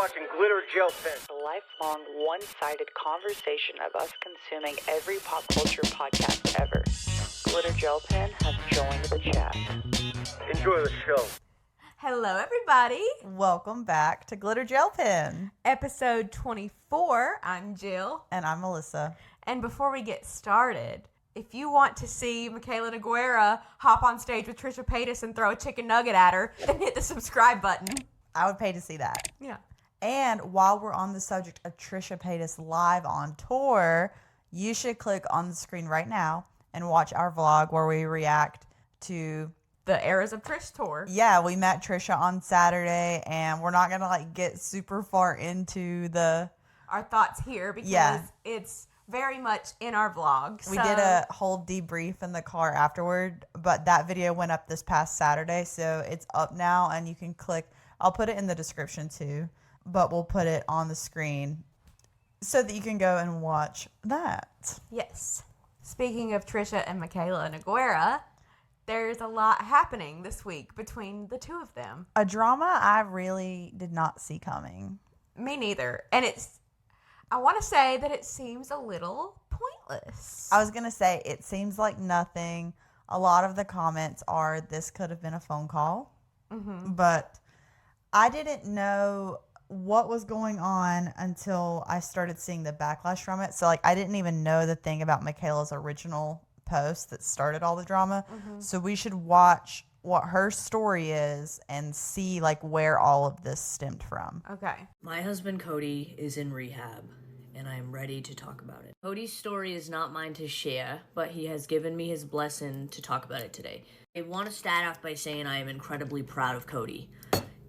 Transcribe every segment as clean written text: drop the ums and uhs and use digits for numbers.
watching Glitter Gel Pen. A lifelong, one-sided conversation of us consuming every pop culture podcast ever. Glitter Gel Pen has joined the chat. Enjoy the show. Hello, everybody. Welcome back to Glitter Gel Pen. Episode 24. I'm Jill. And I'm Melissa. And before we get started, if you want to see Mikayla Nogueira hop on stage with Trisha Paytas and throw a chicken nugget at her, then hit the subscribe button. I would pay to see that. Yeah. And while we're on the subject of Trisha Paytas live on tour, you should click on the screen right now and watch our vlog where we react to The Eras of Trish tour. Yeah, we met Trisha on Saturday, and we're not going to get super far into our thoughts here because it's very much in our vlog. We did a whole debrief in the car afterward, but that video went up this past Saturday, so it's up now, and you can click. I'll put it in the description too, but we'll put it on the screen so that you can go and watch that. Yes. Speaking of Trisha and Mikayla Nogueira, there's a lot happening this week between the two of them. A drama I really did not see coming. Me neither. And I want to say that it seems a little pointless. I was going to say, it seems like nothing. A lot of the comments are, this could have been a phone call. Mm-hmm. But I didn't know what was going on until I started seeing the backlash from it. So, I didn't even know the thing about Mikayla's original post that started all the drama. Mm-hmm. So we should watch what her story is and see where all of this stemmed from. Okay. My husband Cody is in rehab and I am ready to talk about it. Cody's story is not mine to share, but he has given me his blessing to talk about it today. I want to start off by saying I am incredibly proud of Cody.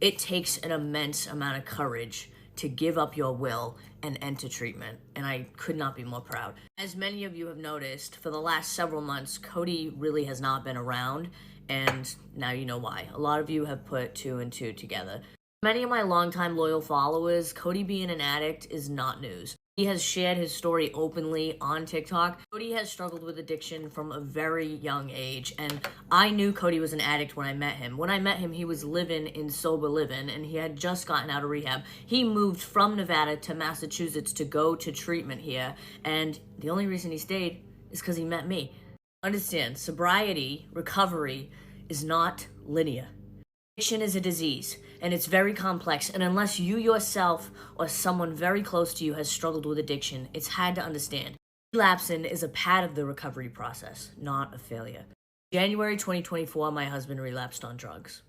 It takes an immense amount of courage to give up your will and enter treatment, and I could not be more proud. As many of you have noticed, for the last several months, Cody really has not been around, and now you know why. A lot of you have put two and two together. Many of my longtime loyal followers, Cody being an addict is not news. He has shared his story openly on TikTok. Cody has struggled with addiction from a very young age, and I knew Cody was an addict when I met him. When I met him, he was living in sober living, and he had just gotten out of rehab. He moved from Nevada to Massachusetts to go to treatment here, and the only reason he stayed is because he met me. Understand, sobriety, recovery, is not linear. Addiction is a disease, and it's very complex, and unless you yourself or someone very close to you has struggled with addiction, it's hard to understand. Relapsing is a part of the recovery process, not a failure. January 2024, my husband relapsed on drugs.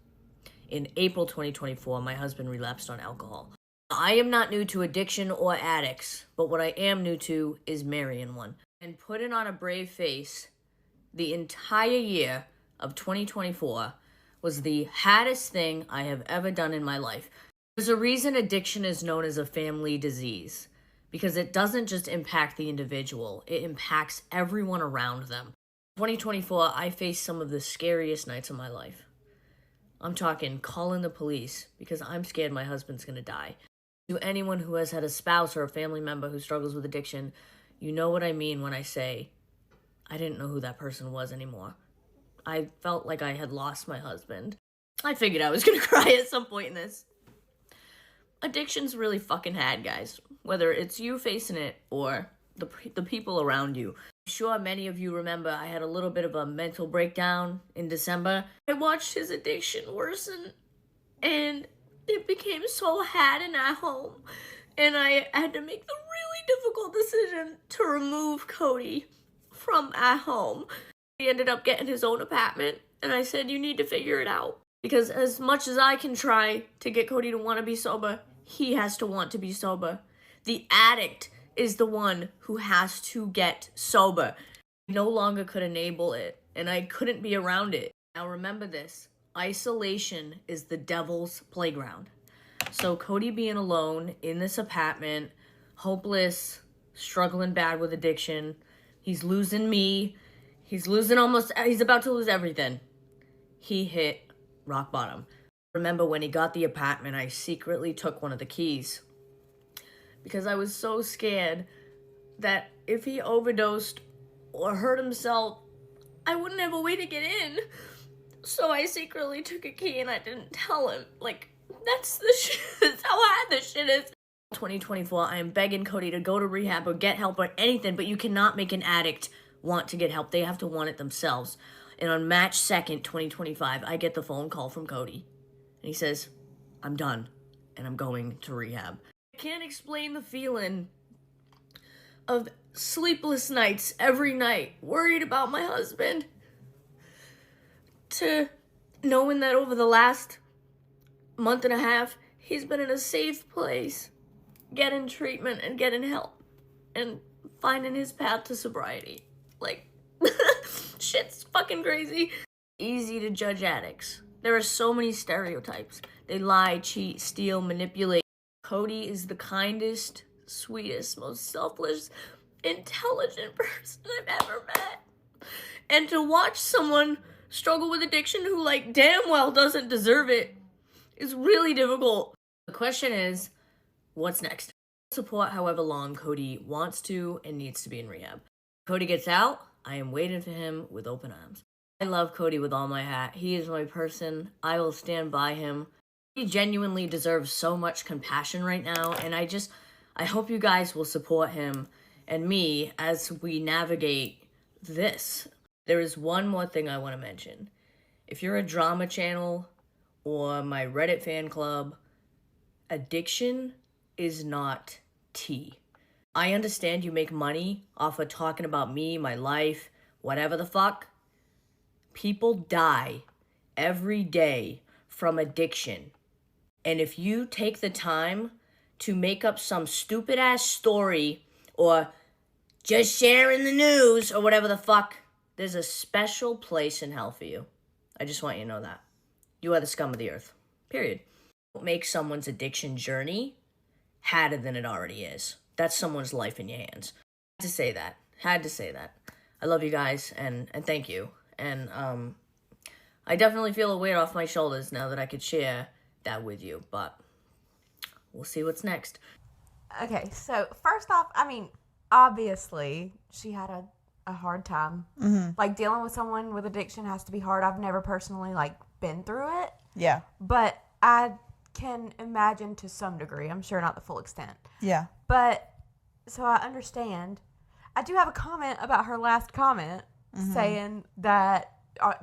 In April 2024, my husband relapsed on alcohol. I am not new to addiction or addicts, but what I am new to is marrying one. And putting on a brave face the entire year of 2024 was the hardest thing I have ever done in my life. There's a reason addiction is known as a family disease, because it doesn't just impact the individual, it impacts everyone around them. 2024, I faced some of the scariest nights of my life. I'm talking calling the police because I'm scared my husband's gonna die. To anyone who has had a spouse or a family member who struggles with addiction, you know what I mean when I say, I didn't know who that person was anymore. I felt like I had lost my husband. I figured I was gonna cry at some point in this. Addiction's really fucking hard, guys. Whether it's you facing it or the people around you. I'm sure many of you remember I had a little bit of a mental breakdown in December. I watched his addiction worsen, and it became so hard in our home. And I had to make the really difficult decision to remove Cody from our home. He ended up getting his own apartment, and I said, you need to figure it out. Because as much as I can try to get Cody to want to be sober, he has to want to be sober. The addict is the one who has to get sober. I no longer could enable it, and I couldn't be around it. Now remember this, isolation is the devil's playground. So Cody being alone in this apartment, hopeless, struggling bad with addiction, he's losing me, he's about to lose everything. He hit rock bottom. Remember when he got the apartment, I secretly took one of the keys because I was so scared that if he overdosed or hurt himself, I wouldn't have a way to get in. So I secretly took a key and I didn't tell him. That's the shit. That's how hard this shit is. 2024, I am begging Cody to go to rehab or get help or anything, but you cannot make an addict want to get help. They have to want it themselves. And on March 2nd, 2025, I get the phone call from Cody. And he says, I'm done, and I'm going to rehab. I can't explain the feeling of sleepless nights every night, worried about my husband, to knowing that over the last month and a half, he's been in a safe place, getting treatment and getting help, and finding his path to sobriety. Like, shit's fucking crazy. Easy to judge addicts. There are so many stereotypes. They lie, cheat, steal, manipulate. Cody is the kindest, sweetest, most selfless, intelligent person I've ever met. And to watch someone struggle with addiction who, like, damn well doesn't deserve it is really difficult. The question is, what's next? Support however long Cody wants to and needs to be in rehab. Cody gets out, I am waiting for him with open arms. I love Cody with all my heart. He is my person. I will stand by him. He genuinely deserves so much compassion right now, and I hope you guys will support him and me as we navigate this. There is one more thing I want to mention. If you're a drama channel or my Reddit fan club, addiction is not tea. I understand you make money off of talking about me, my life, whatever the fuck. People die every day from addiction. And if you take the time to make up some stupid ass story or just sharing the news or whatever the fuck, there's a special place in hell for you. I just want you to know that. You are the scum of the earth. Period. Don't make someone's addiction journey harder than it already is. That's someone's life in your hands. Had to say that. I love you guys and thank you. And I definitely feel a weight off my shoulders now that I could share that with you. But we'll see what's next. Okay, so first off, I mean, obviously she had a hard time. Mm-hmm. Like, dealing with someone with addiction has to be hard. I've never personally, like, been through it. Yeah. But I can imagine to some degree. I'm sure not the full extent. Yeah. But, so I understand. I do have a comment about her last comment saying that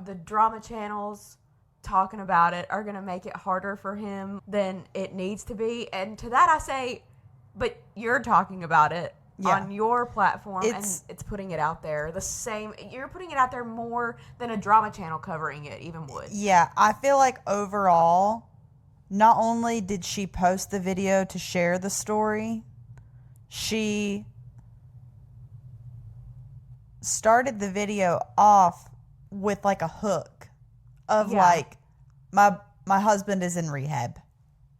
the drama channels talking about it are going to make it harder for him than it needs to be. And to that I say, but you're talking about it on your platform and it's putting it out there the same. You're putting it out there more than a drama channel covering it even would. Yeah, I feel like overall, not only did she post the video to share the story, she started the video off with like a hook of like, my husband is in rehab.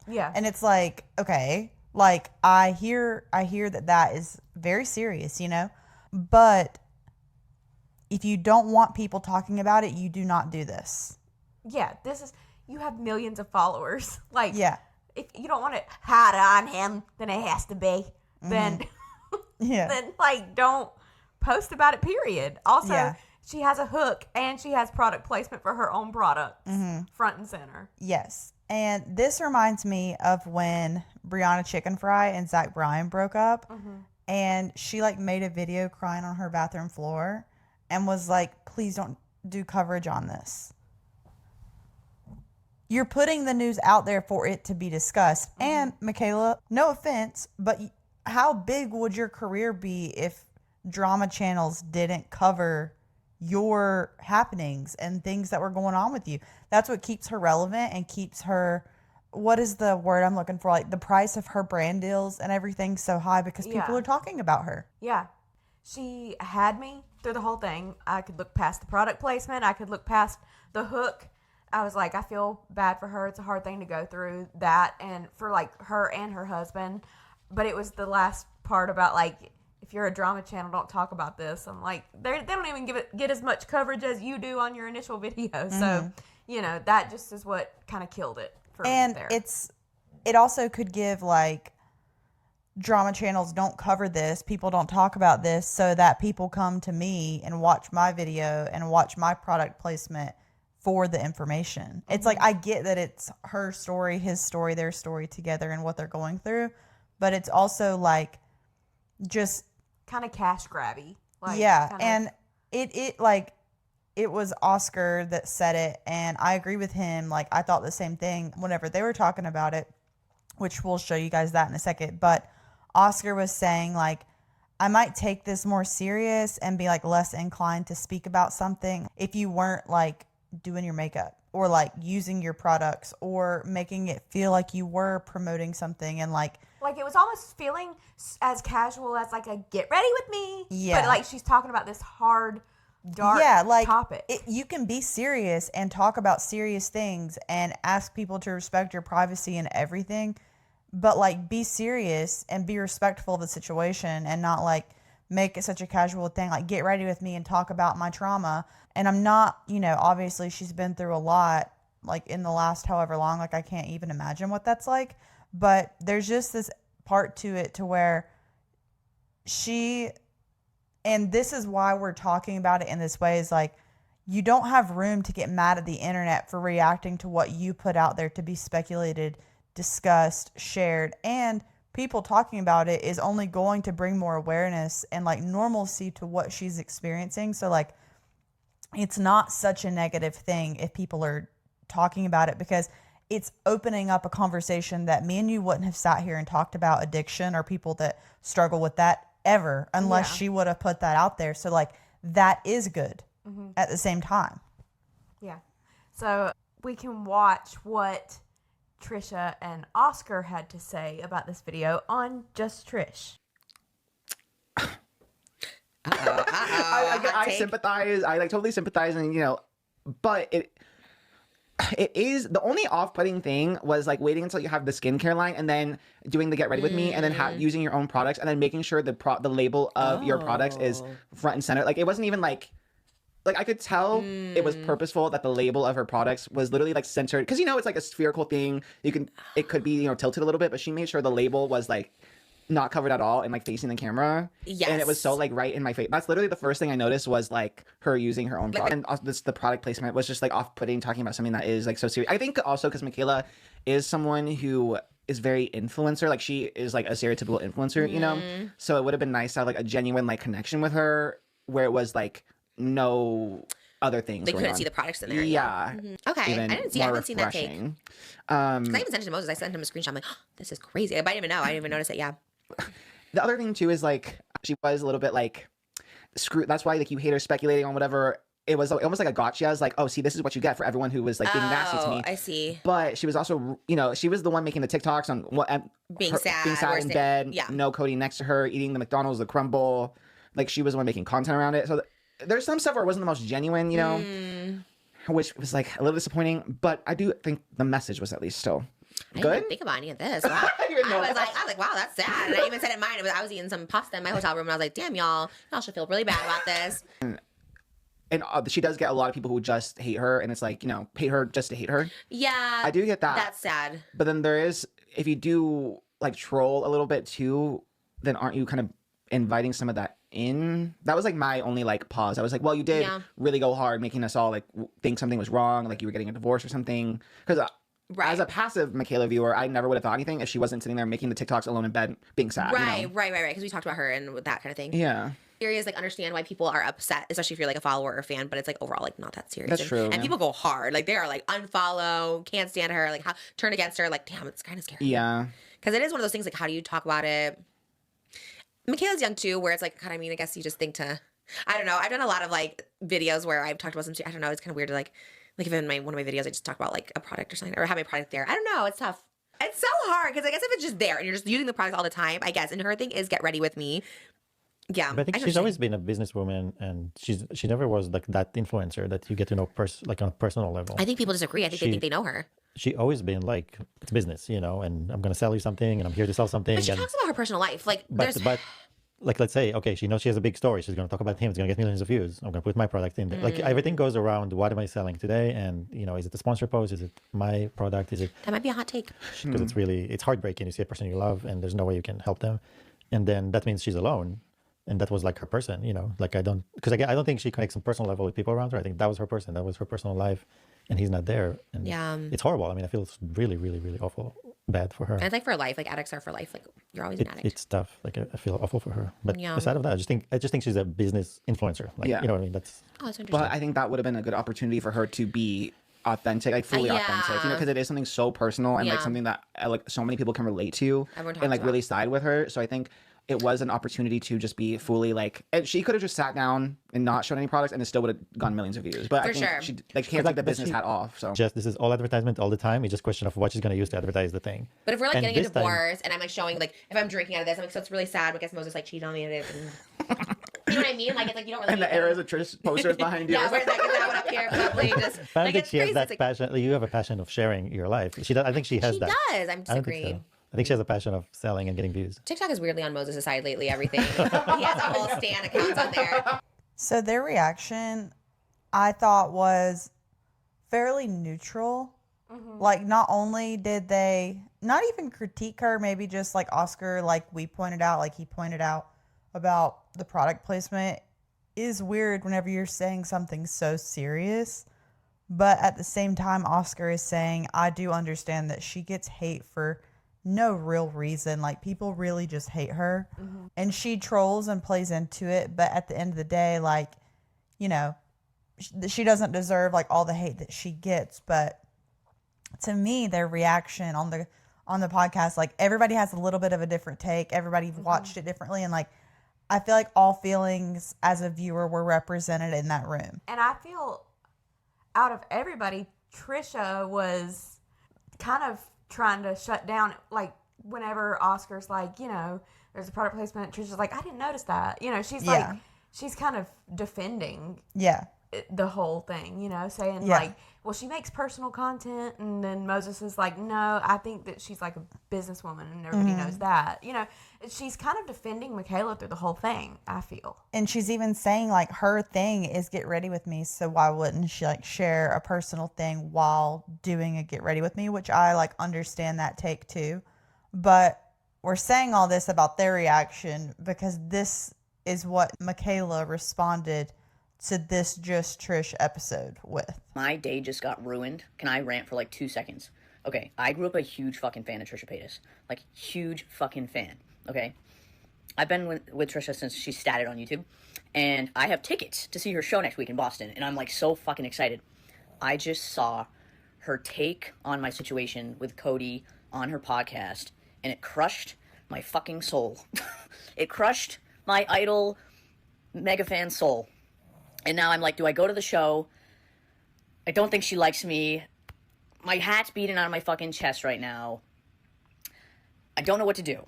Yeah. And it's like, okay, like I hear that is very serious, you know, but if you don't want people talking about it, you do not do this. Yeah, you have millions of followers. Like, if you don't want it hot on him, then it has to be. Then, then like, don't post about it, period. Also, she has a hook and she has product placement for her own products front and center. Yes. And this reminds me of when Brianna Chickenfry and Bryan broke up. And she like made a video crying on her bathroom floor and was like, please don't do coverage on this. You're putting the news out there for it to be discussed. And Mikayla, no offense, but how big would your career be if drama channels didn't cover your happenings and things that were going on with you? That's what keeps her relevant and keeps her, what is the word I'm looking for? Like the price of her brand deals and everything so high because people are talking about her. Yeah. She had me through the whole thing. I could look past the product placement. I could look past the hook. I was like, I feel bad for her. It's a hard thing to go through that and for like her and her husband. But it was the last part about like, if you're a drama channel, don't talk about this. I'm like, they don't even get as much coverage as you do on your initial video. So, you know, that just is what kind of killed it for me there. And it also could give like, drama channels don't cover this, people don't talk about this, so that people come to me and watch my video and watch my product placement for the information. It's like, I get that it's her story, his story, their story together and what they're going through, but it's also like just kind of cash grabby. Like, yeah. kinda... And it was Oscar that said it, and I agree with him. Like, I thought the same thing whenever they were talking about it, which we'll show you guys that in a second. But Oscar was saying, like, I might take this more serious and be like less inclined to speak about something if you weren't like doing your makeup or like using your products or making it feel like you were promoting something, and like it was almost feeling as casual as like a get ready with me. Yeah. But like she's talking about this hard, dark topic. You can be serious and talk about serious things and ask people to respect your privacy and everything, but like be serious and be respectful of the situation and not like make it such a casual thing. Like, get ready with me and talk about my trauma. And I'm not, obviously she's been through a lot, like in the last however long, like I can't even imagine what that's like. But there's just this part to it to where and this is why we're talking about it in this way, is like, you don't have room to get mad at the internet for reacting to what you put out there to be speculated, discussed, shared, and people talking about it is only going to bring more awareness and like normalcy to what she's experiencing. So like, it's not such a negative thing if people are talking about it, because it's opening up a conversation that me and you wouldn't have sat here and talked about addiction or people that struggle with that ever unless she would have put that out there. So like, that is good at the same time. Yeah. So we can watch what Trisha and Oscar had to say about this video on Just Trish. I sympathize. I like totally sympathize, and but it is the only off-putting thing was like waiting until you have the skincare line and then doing the get ready with me and then using your own products and then making sure the label of your products is front and center. Like, it wasn't even like I could tell it was purposeful that the label of her products was literally like centered, because it's like a spherical thing. It could be tilted a little bit, but she made sure the label was like not covered at all and like facing the camera. Yes. And it was so like right in my face. That's literally the first thing I noticed was like her using her own product. And also the product placement was just like off-putting, talking about something that is like so serious. I think also because Mikayla is someone who is very influencer. Like, she is like a stereotypical influencer, So it would have been nice to have like a genuine like connection with her where it was like no other things They going couldn't on. see the products in there. Yeah. Okay. I haven't seen that take. Refreshing. I even sent it to Moses. I sent him a screenshot. I'm like, oh, this is crazy. I didn't even know. I didn't even notice it. Yeah. The other thing too is like she was a little bit like screw. That's why like you hate her speculating on whatever. It was almost like a gotcha. I was like, oh, see, this is what you get for everyone who was like being nasty to me. I see. But she was also, she was the one making the TikToks on Being sad in bed, no Cody next to her, eating the McDonald's, the crumble. Like, she was the one making content around it. So there's some stuff where it wasn't the most genuine, which was like a little disappointing. But I do think the message was at least still good. I didn't think about any of this. Wow. I was like, wow, that's sad. And I even said in mine, I was eating some pasta in my hotel room, and I was like, damn, y'all should feel really bad about this. And she does get a lot of people who just hate her, and it's like, hate her just to hate her. Yeah. I do get that. That's sad. But then there is, if you do like troll a little bit too, then aren't you kind of inviting some of that in? That was like my only like pause. I was like, well, you did really go hard, making us all like think something was wrong, like you were getting a divorce or something. Because as a passive Mikayla viewer, I never would have thought anything if she wasn't sitting there making the TikToks alone in bed being sad. Right. Because we talked about her and that kind of thing. Yeah. Serious, like, understand why people are upset, especially if you're like a follower or a fan, but it's like overall like not that serious. That's true. And people go hard. Like, they are like unfollow, can't stand her, like turn against her. Like, damn, it's kind of scary. Yeah. Because it is one of those things, like, how do you talk about it? Mikayla's young too, where it's like, I guess you just think I don't know. I've done a lot of like videos where I've talked about some, I don't know, it's kind of weird to like even one of my videos, I just talk about like a product or something, or have my product there. I don't know. It's tough. It's so hard because I guess if it's just there and you're just using the product all the time, I guess. And her thing is get ready with me. Yeah. But I think she's always been a businesswoman, and she never was like that influencer that you get to know like on a personal level. I think people disagree. I think they think they know her. She always been like, it's business, and I'm going to sell you something, and I'm here to sell something. But she talks about her personal life. Like, but like, let's say, okay, she knows she has a big story. She's going to talk about him. It's going to get millions of views. I'm going to put my product in there. Like, everything goes around, what am I selling today? And, is it the sponsor post? Is it my product? Is it... That might be a hot take. Because it's heartbreaking. You see a person you love, and there's no way you can help them. And then that means she's alone. And that was like her person, like I don't think she connects on personal level with people around her. I think that was her person. That was her personal life. and he's not there. And Yeah. it's horrible. I mean, I feel really, really, really awful, bad for her. And it's like for life, like addicts are for life. Like you're always an addict. It's tough. Like I feel awful for her. But Yeah. aside of that, I just think she's a business influencer. Like, Yeah. you know what I mean? That's Oh, that's interesting. But I think that would have been a good opportunity for her to be authentic, like fully Yeah. authentic, you know, because it is something so personal and like Yeah. something that like so many people can relate to Everyone talks and like about. really side with her. So I think it was an opportunity to just be fully like, and she could have just sat down and not shown any products and it still would have gone millions of views. But I For think sure. she like can't Like, take the but business she- hat off. So just, this is all advertisement all the time. It's just a question of what she's going to use to advertise the thing. But if we're like And getting a this time- divorce and I'm like showing like if I'm drinking out of this, I'm like, so it's really sad because Moses like cheated on me and it. You know what I mean? Like it's like you don't really. and the errors of Trish posters behind you. Yeah, where's that one up here? Probably just. I don't Like think it's she crazy. has that It's like, passion. Like, you have a passion of sharing your life. She does. I think she has she that. does. I'm I don't disagreeing. think so. I think she has a passion of selling and getting views. TikTok is weirdly on Moses' side lately. Everything. He has a whole Stan account on there. So their reaction, I thought, was fairly neutral. Like, not only did they not even critique her, maybe just like Oscar, like we pointed out, like he pointed out about the product placement is weird whenever you're saying something so serious. But at the same time, Oscar is saying, I do understand that she gets hate for no real reason. Like, people really just hate her. And she trolls and plays into it. But at the end of the day, like, you know, she doesn't deserve, like, all the hate that she gets. But to me, their reaction on the podcast, like, everybody has a little bit of a different take. Everybody watched it differently. And, like, I feel like all feelings as a viewer were represented in that room. And I feel out of everybody, Trisha was kind of trying to shut down, like, whenever Oscar's like, you know, there's a product placement, Trisha's like, I didn't notice that. You know, she's Yeah. like, she's kind of defending Yeah. the whole thing, you know, saying Yeah. like, well, she makes personal content, and then Moses is like, no, I think that she's like a businesswoman, and everybody knows that. You know, she's kind of defending Mikayla through the whole thing, I feel. And she's even saying, like, her thing is get ready with me, so why wouldn't she, like, share a personal thing while doing a get ready with me, which I, like, understand that take too. But we're saying all this about their reaction because this is what Mikayla responded to this Just Trish episode with. My day just got ruined. Can I rant for like 2 seconds? Okay, I grew up a huge fucking fan of Trisha Paytas. Like, huge fucking fan, okay? I've been with Trisha since she started on YouTube, and I have tickets to see her show next week in Boston, and I'm like so fucking excited. I just saw her take on my situation with Cody on her podcast, and it crushed my fucking soul. It crushed my idol mega fan soul. And now I'm like, do I go to the show? I don't think she likes me. My hat's beating out of my fucking chest right now. I don't know what to do.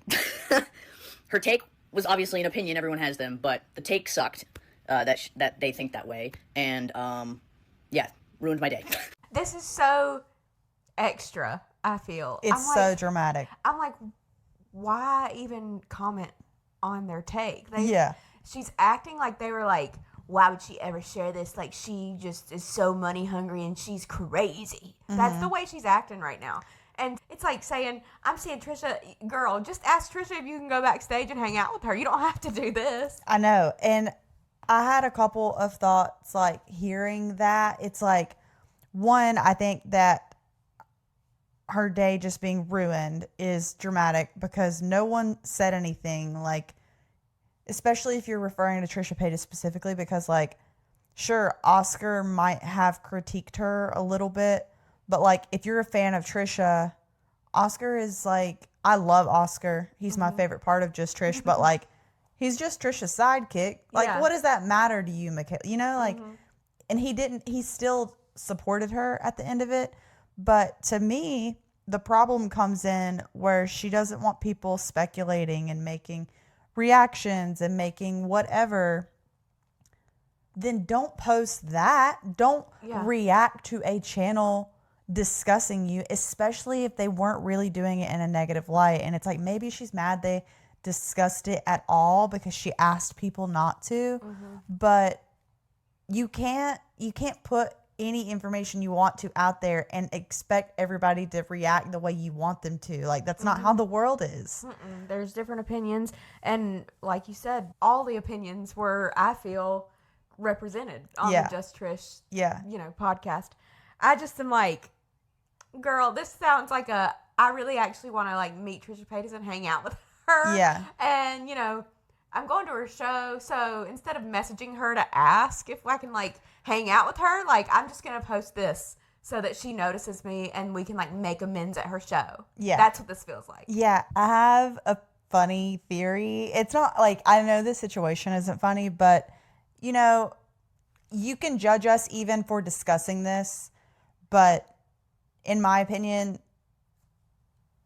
Her take was obviously an opinion. Everyone has them, but the take sucked. That they think that way, and yeah, ruined my day. This is so extra, I feel. It's so dramatic. I'm like, why even comment on their take? Yeah. She's acting like they were like, why would she ever share this? Like, she just is so money hungry and she's crazy. That's the way she's acting right now. And it's like saying, I'm seeing Trisha, girl, just ask Trisha if you can go backstage and hang out with her. You don't have to do this. I know. And I had a couple of thoughts, like, hearing that. It's like, one, I think that her day just being ruined is dramatic because no one said anything, like, especially if you're referring to Trisha Paytas specifically, because, like, sure, Oscar might have critiqued her a little bit, but, like, if you're a fan of Trisha, Oscar is, like, I love Oscar. He's my favorite part of Just Trish, but, like, he's just Trisha's sidekick. Like, Yeah. what does that matter to you, Mikayla? You know, like, and he still supported her at the end of it. But to me, the problem comes in where she doesn't want people speculating and making reactions and making whatever. Then don't post that. Don't react to a channel discussing you, especially if they weren't really doing it in a negative light. And it's like, maybe she's mad they discussed it at all because she asked people not to. But you can't put any information you want to out there and expect everybody to react the way you want them to. Like, that's not how the world is. There's different opinions. And like you said, all the opinions were, I feel, represented on the Just Trish, Yeah. podcast. I just am like, girl, this sounds like I really actually want to like meet Trisha Paytas and hang out with her. Yeah. And, you know, I'm going to her show, so instead of messaging her to ask if I can like hang out with her, like I'm just going to post this so that she notices me and we can like make amends at her show. Yeah. That's what this feels like. Yeah, I have a funny theory. It's not like, I know this situation isn't funny, but you know, you can judge us even for discussing this, but in my opinion,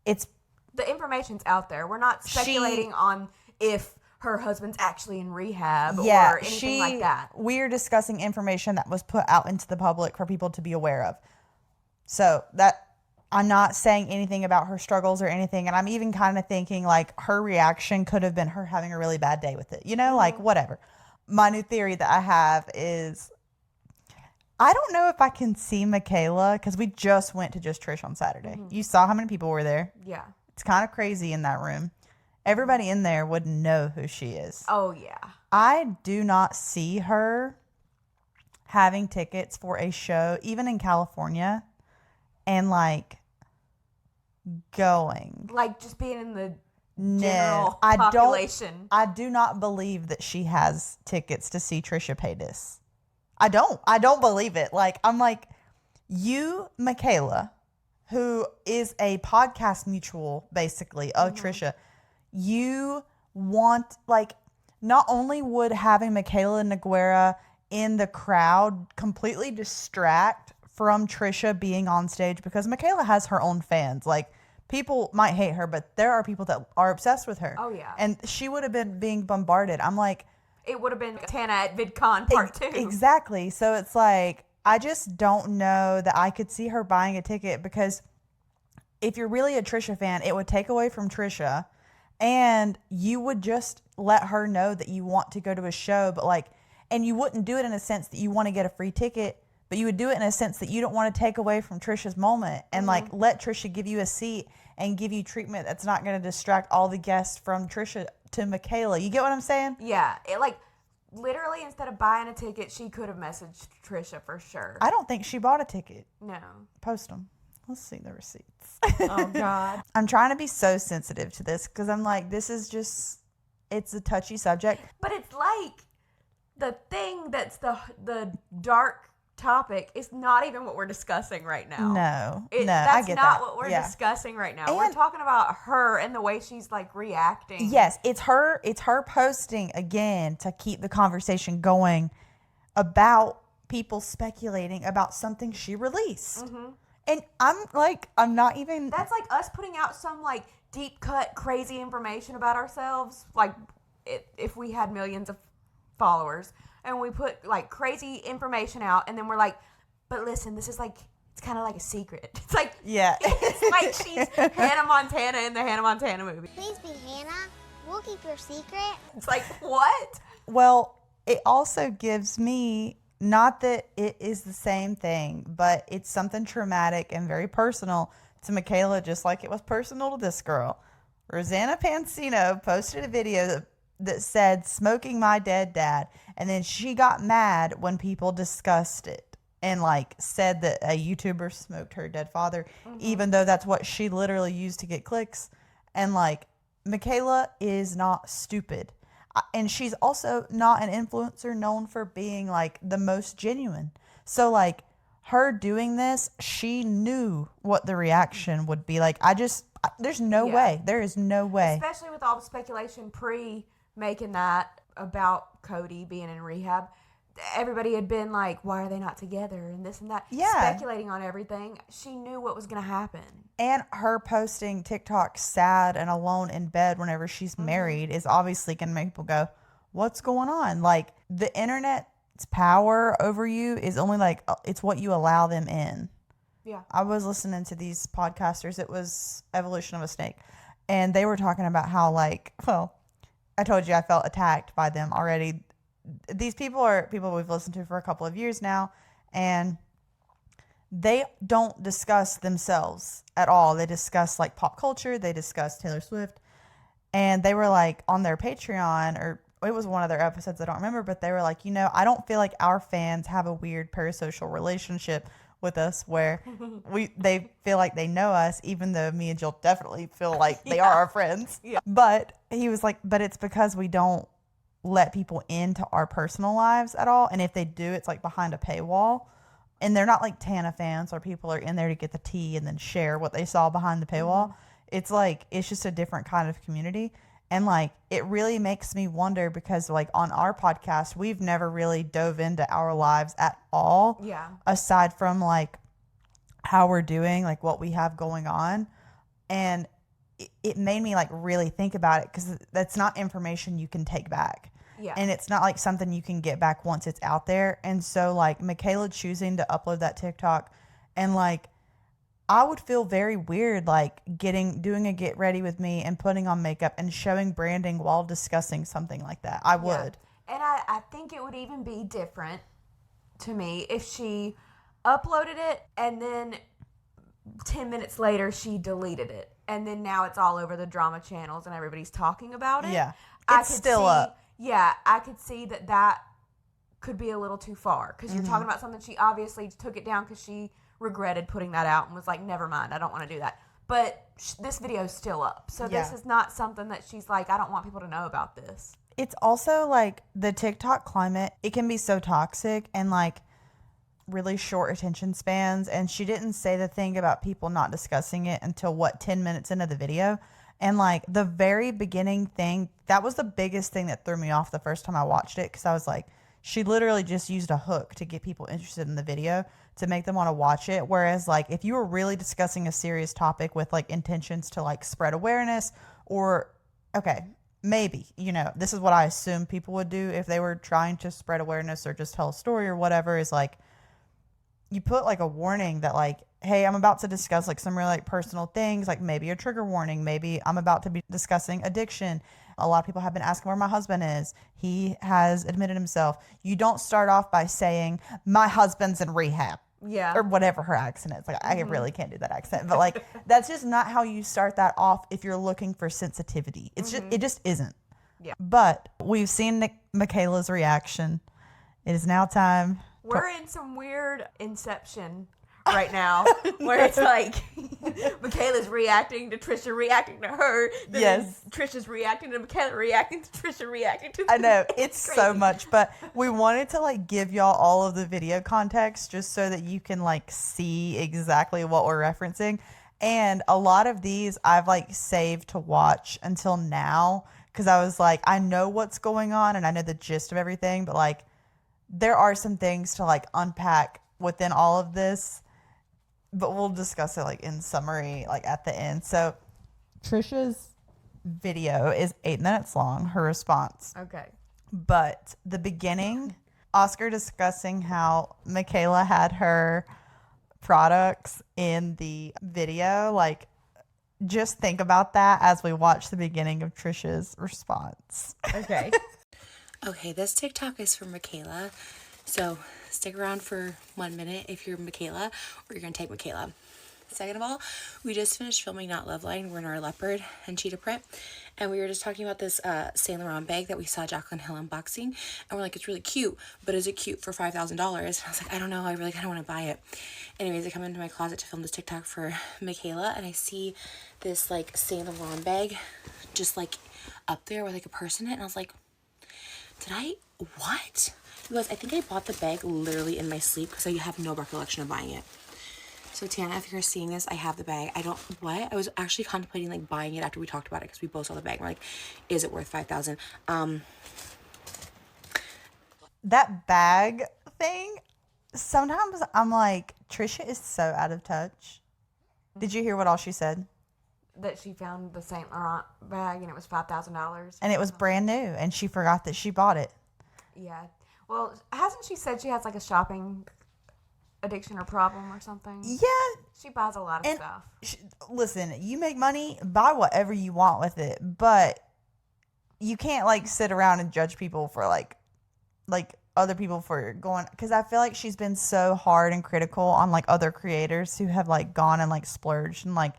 the information's out there. We're not speculating on if her husband's actually in rehab or anything like that. We're discussing information that was put out into the public for people to be aware of. So that I'm not saying anything about her struggles or anything. And I'm even kind of thinking like her reaction could have been her having a really bad day with it. You know, like whatever. My new theory that I have is I don't know if I can see Mikayla because we just went to Just Trish on Saturday. You saw how many people were there. Yeah. It's kind of crazy in that room. Everybody in there would know who she is. Oh, yeah. I do not see her having tickets for a show, even in California, and like going. Like just being in the general I population. I do not believe that she has tickets to see Trisha Paytas. I don't believe it. Like, I'm like, you, Mikayla, who is a podcast mutual, basically, of Trisha, you want, like, not only would having Mikayla Nogueira in the crowd completely distract from Trisha being on stage, because Mikayla has her own fans. Like, people might hate her, but there are people that are obsessed with her. Oh, yeah. And she would have been being bombarded. I'm like... It would have been Tana at VidCon Part 2. Exactly. So it's like, I just don't know that I could see her buying a ticket, because if you're really a Trisha fan, it would take away from Trisha, and you would just let her know that you want to go to a show, but like, and you wouldn't do it in a sense that you want to get a free ticket, but you would do it in a sense that you don't want to take away from Trisha's moment and like let Trisha give you a seat and give you treatment that's not going to distract all the guests from Trisha to Mikayla. You get what I'm saying? Yeah. It like literally instead of buying a ticket, she could have messaged Trisha for sure. I don't think she bought a ticket. No. Post them. Let's see the receipts. Oh, God. I'm trying to be so sensitive to this because I'm like, this is just, it's a touchy subject. But it's like the thing that's the dark topic is not even what we're discussing right now. No, I that's get not that. what we're Yeah. discussing right now. And- we're talking about her and the way she's like reacting. Yes, it's her posting again to keep the conversation going about people speculating about something she released. And I'm like, I'm not even... That's like us putting out some like deep cut crazy information about ourselves. Like if we had millions of followers and we put like crazy information out and then we're like, but listen, this is like, it's kind of like a secret. It's like, Yeah. it's like she's Hannah Montana in the Hannah Montana movie. Please be Hannah. We'll keep your secret. It's like, what? Well, it also gives me, not that it is the same thing, but it's something traumatic and very personal to Mikayla, just like it was personal to this girl. Rosanna Pansino posted a video that said, "Smoking my dead dad," and then she got mad when people discussed it and like said that a YouTuber smoked her dead father, even though that's what she literally used to get clicks. And like, Mikayla is not stupid. And she's also not an influencer known for being like the most genuine. So like her doing this, she knew what the reaction would be like. There's no way. There is no way. Especially with all the speculation pre-making that about Cody being in rehab. Everybody had been like, why are they not together and this and that. Yeah. Speculating on everything. She knew what was going to happen. And her posting TikTok sad and alone in bed whenever she's married is obviously going to make people go, what's going on? Like, the internet's power over you is only like, it's what you allow them in. Yeah. I was listening to these podcasters. It was Evolution of a Snake. And they were talking about how like, well, I told you I felt attacked by them already. These people are people we've listened to for a couple of years now, and they don't discuss themselves at all. They discuss like pop culture. They discuss Taylor Swift, and they were like on their Patreon, or it was one of their episodes, I don't remember, but they were like, I don't feel like our fans have a weird parasocial relationship with us where they feel like they know us, even though me and Jill definitely feel like they are our friends. Yeah. But he was like, but it's because we don't let people into our personal lives at all. And if they do, it's like behind a paywall. And they're not like Tana fans or people are in there to get the tea and then share what they saw behind the paywall. It's like, it's just a different kind of community. And like, it really makes me wonder because like on our podcast, we've never really dove into our lives at all. Yeah. Aside from like how we're doing, like what we have going on. And it made me like really think about it because that's not information you can take back. Yeah. And it's not like something you can get back once it's out there. And so like Mikayla choosing to upload that TikTok and like I would feel very weird like doing a get ready with me and putting on makeup and showing branding while discussing something like that. I would. And I think it would even be different to me if she uploaded it and then 10 minutes later she deleted it. And then now it's all over the drama channels and everybody's talking about it. Yeah. I It's could still see- up. Yeah, I could see that could be a little too far because you're talking about something she obviously took it down because she regretted putting that out and was like, never mind, I don't want to do that. But this video is still up. So this is not something that she's like, I don't want people to know about this. It's also like the TikTok climate, it can be so toxic and like really short attention spans. And she didn't say the thing about people not discussing it until 10 minutes into the video. And like the very beginning thing, that was the biggest thing that threw me off the first time I watched it. Cause I was like, she literally just used a hook to get people interested in the video to make them want to watch it. Whereas like if you were really discussing a serious topic with like intentions to like spread awareness or, okay, maybe, this is what I assume people would do if they were trying to spread awareness or just tell a story or whatever is like, you put like a warning that like, hey, I'm about to discuss like some really like personal things, like maybe a trigger warning. Maybe I'm about to be discussing addiction. A lot of people have been asking where my husband is. He has admitted himself. You don't start off by saying my husband's in rehab. Yeah. Or whatever her accent is. Like I really can't do that accent, but like that's just not how you start that off if you're looking for sensitivity. It's just it just isn't. Yeah. But we've seen Mikayla's reaction. It is now time. We're in some weird inception right now where it's like Mikayla's reacting to Trisha reacting to her. Then Trisha's reacting to Mikayla reacting to Trisha reacting to I know it's so much, but we wanted to like give y'all all of the video context just so that you can like see exactly what we're referencing. And a lot of these I've like saved to watch until now because I was like, I know what's going on and I know the gist of everything, but like there are some things to like unpack within all of this. But we'll discuss it like in summary, like at the end. So Trisha's video is 8 minutes long, her response. Okay. But the beginning, Oscar discussing how Mikayla had her products in the video. Like, just think about that as we watch the beginning of Trisha's response. Okay. Okay, this TikTok is from Mikayla. So stick around for 1 minute if you're Mikayla, or you're going to take Mikayla. Second of all, we just finished filming Not Loveline. We're in our leopard and cheetah print. And we were just talking about this Saint Laurent bag that we saw Jaclyn Hill unboxing. And we're like, it's really cute, but is it cute for $5,000? And I was like, I don't know. I really kind of want to buy it. Anyways, I come into my closet to film this TikTok for Mikayla. And I see this like Saint Laurent bag just like up there with like a purse in it. And I was like, what? You guys, I think I bought the bag literally in my sleep because I have no recollection of buying it. So Tana, if you're seeing this, I have the bag. I was actually contemplating like buying it after we talked about it because we both saw the bag. We're like, is it worth $5,000? That bag thing, sometimes I'm like, Trisha is so out of touch. Did you hear what all she said? That she found the Saint Laurent bag and it was $5,000. And it was brand new and she forgot that she bought it. Yeah. Well, hasn't she said she has like a shopping addiction or problem or something? Yeah. She buys a lot of stuff. Listen, you make money, buy whatever you want with it, but you can't like sit around and judge people for like other people for going, because I feel like she's been so hard and critical on like other creators who have like gone and like splurged and like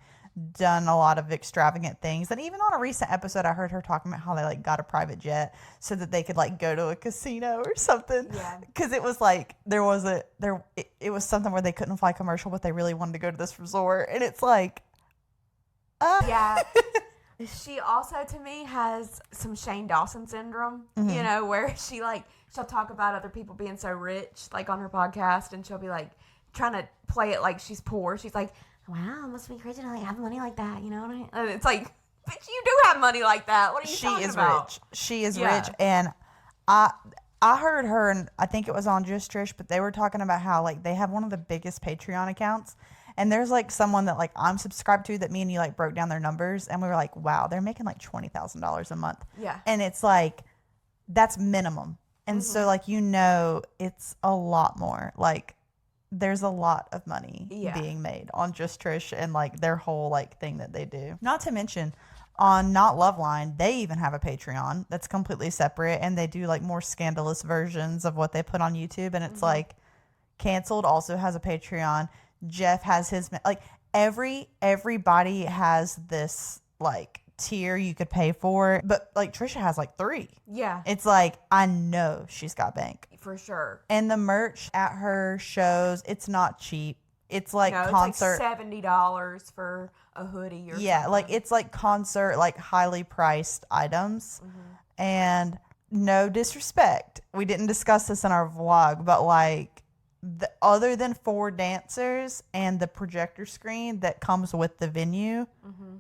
done a lot of extravagant things. And even on a recent episode, I heard her talking about how they like got a private jet so that they could like go to a casino or something. Yeah. Because it was like it was something where they couldn't fly commercial, but they really wanted to go to this resort, and it's like, yeah. She also, to me, has some Shane Dawson syndrome, you know, where she'll talk about other people being so rich, like on her podcast, and she'll be like trying to play it like she's poor. She's like, wow, it must be crazy to like have money like that, you know what I mean? And it's like, bitch, you do have money like that. What are you talking about? Rich. She is rich. And I heard her, and I think it was on Just Trish, but they were talking about how like they have one of the biggest Patreon accounts. And there's like someone that like I'm subscribed to that me and you like broke down their numbers, and we were like, wow, they're making like $20,000 a month. Yeah. And it's like, that's minimum. And so like, you know, it's a lot more. Like, there's a lot of money being made on Just Trish and like their whole like thing that they do. Not to mention on Not Loveline, they even have a Patreon that's completely separate, and they do like more scandalous versions of what they put on YouTube. And it's like, Canceled also has a Patreon. Jeff has his, like everybody has this like tier you could pay for, but like Trisha has like 3. Yeah. It's like, I know she's got bank. For sure. And the merch at her shows, it's not cheap. It's like concert. It's like $70 for a hoodie or something. Like it's like concert, like highly priced items. And no disrespect, we didn't discuss this in our vlog, but like, other than 4 dancers and the projector screen that comes with the venue,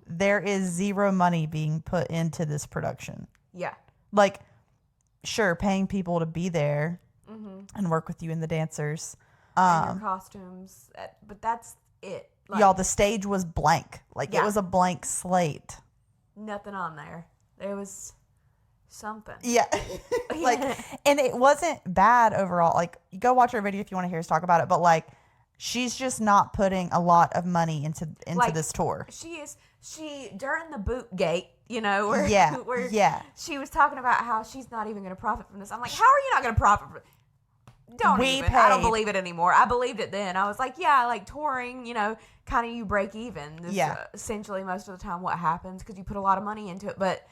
there is 0 money being put into this production. Yeah. Like, sure, paying people to be there and work with you and the dancers. And your costumes. But that's it. Like, y'all, the stage was blank. Like, it was a blank slate. Nothing on there. There was something. Yeah. Like, and it wasn't bad overall. Like, you go watch our video if you want to hear us talk about it, but like, she's just not putting a lot of money into like, this tour. She during the boot gate, you know, where she was talking about how she's not even going to profit from this. I'm like, how are you not going to profit from it? I don't believe it anymore. I believed it then. I was like, yeah, like touring, you know, kind of you break even. This is essentially most of the time what happens because you put a lot of money into it. But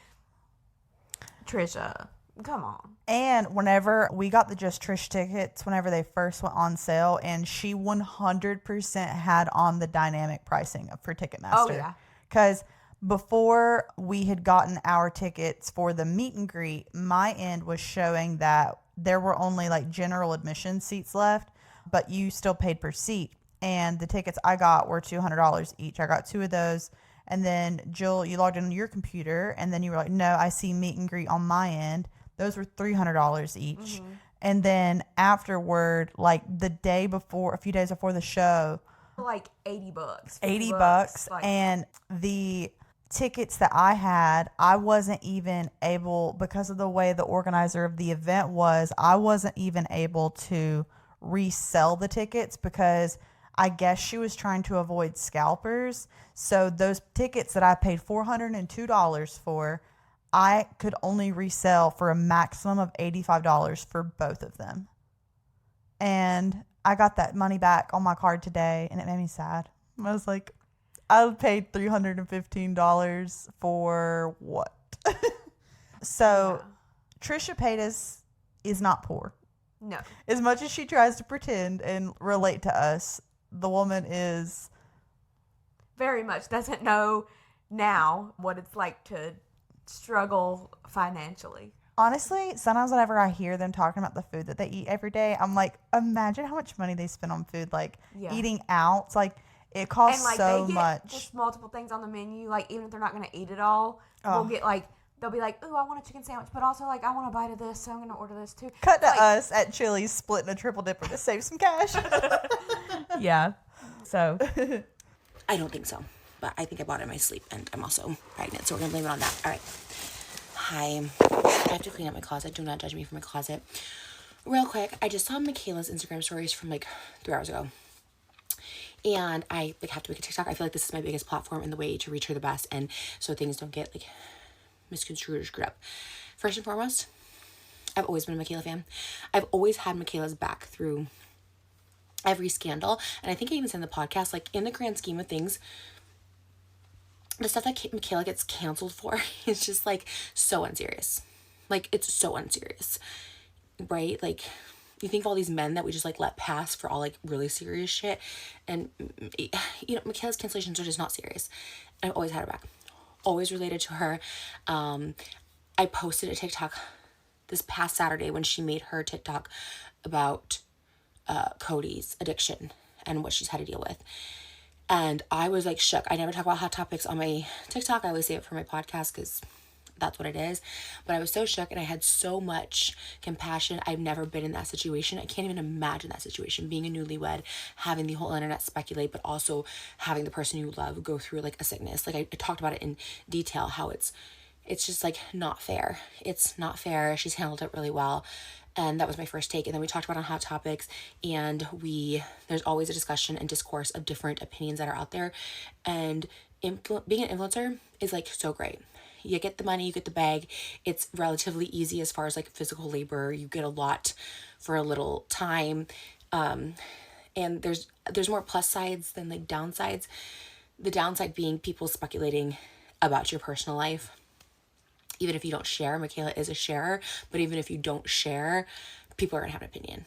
Trisha, come on. And whenever we got the Just Trish tickets, whenever they first went on sale, and she 100% had on the dynamic pricing for Ticketmaster. Oh, yeah. Because before we had gotten our tickets for the meet and greet, my end was showing that there were only like general admission seats left, but you still paid per seat. And the tickets I got were $200 each. I got 2 of those. And then, Jill, you logged into your computer, and then you were like, no, I see meet and greet on my end. Those were $300 each. And then afterward, like the day before, a few days before the show, like $80. $80. Like, and the tickets that I had, I wasn't even able, because of the way the organizer of the event was, I wasn't even able to resell the tickets because I guess she was trying to avoid scalpers. So those tickets that I paid $402 for, I could only resell for a maximum of $85 for both of them. And I got that money back on my card today, and it made me sad. I was like, I paid $315 for what? So Trisha Paytas is not poor. No. As much as she tries to pretend and relate to us, the woman is very much doesn't know now what it's like to struggle financially. Honestly, sometimes whenever I hear them talking about the food that they eat every day, I'm like, imagine how much money they spend on food, like eating out. It's like, it costs and like so they get much. Just multiple things on the menu, like even if they're not going to eat it all, we'll get like, they'll be like, ooh, I want a chicken sandwich, but also like I want a bite of this, so I'm going to order this too. Cut to us at Chili's splitting a triple dipper to save some cash. Yeah. So I don't think so, but I think I bought it in my sleep, and I'm also pregnant, so we're gonna blame it on that. All right. Hi. I have to clean up my closet. Do not judge me for my closet. Real quick, I just saw Mikayla's Instagram stories from like 3 hours ago, and I like have to make a TikTok. I feel like this is my biggest platform in the way to reach her the best, and so things don't get like misconstrued or screwed up. First and foremost, I've always been a Mikayla fan. I've always had Mikayla's back through every scandal, and I think I even said in the podcast, like in the grand scheme of things, the stuff that Mikayla gets canceled for is just like so unserious. Like, it's so unserious, right? Like, you think of all these men that we just like let pass for all like really serious shit, and you know, Mikayla's cancellations are just not serious. I've always had her back, always related to her. I posted a TikTok this past Saturday when she made her TikTok about Cody's addiction and what she's had to deal with. And I was like shook. I never talk about hot topics on my TikTok. I always save it for my podcast because that's what it is. But I was so shook, and I had so much compassion. I've never been in that situation. I can't even imagine that situation, being a newlywed, having the whole internet speculate, but also having the person you love go through like a sickness. Like, I talked about it in detail, how it's just like not fair. It's not fair. She's handled it really well. And that was my first take. And then we talked about on Hot Topics, and there's always a discussion and discourse of different opinions that are out there. And being an influencer is like so great. You get the money, you get the bag. It's relatively easy as far as like physical labor. You get a lot for a little time. And there's more plus sides than like downsides. The downside being people speculating about your personal life. Even if you don't share, Mikayla is a sharer, but even if you don't share, people are going to have an opinion.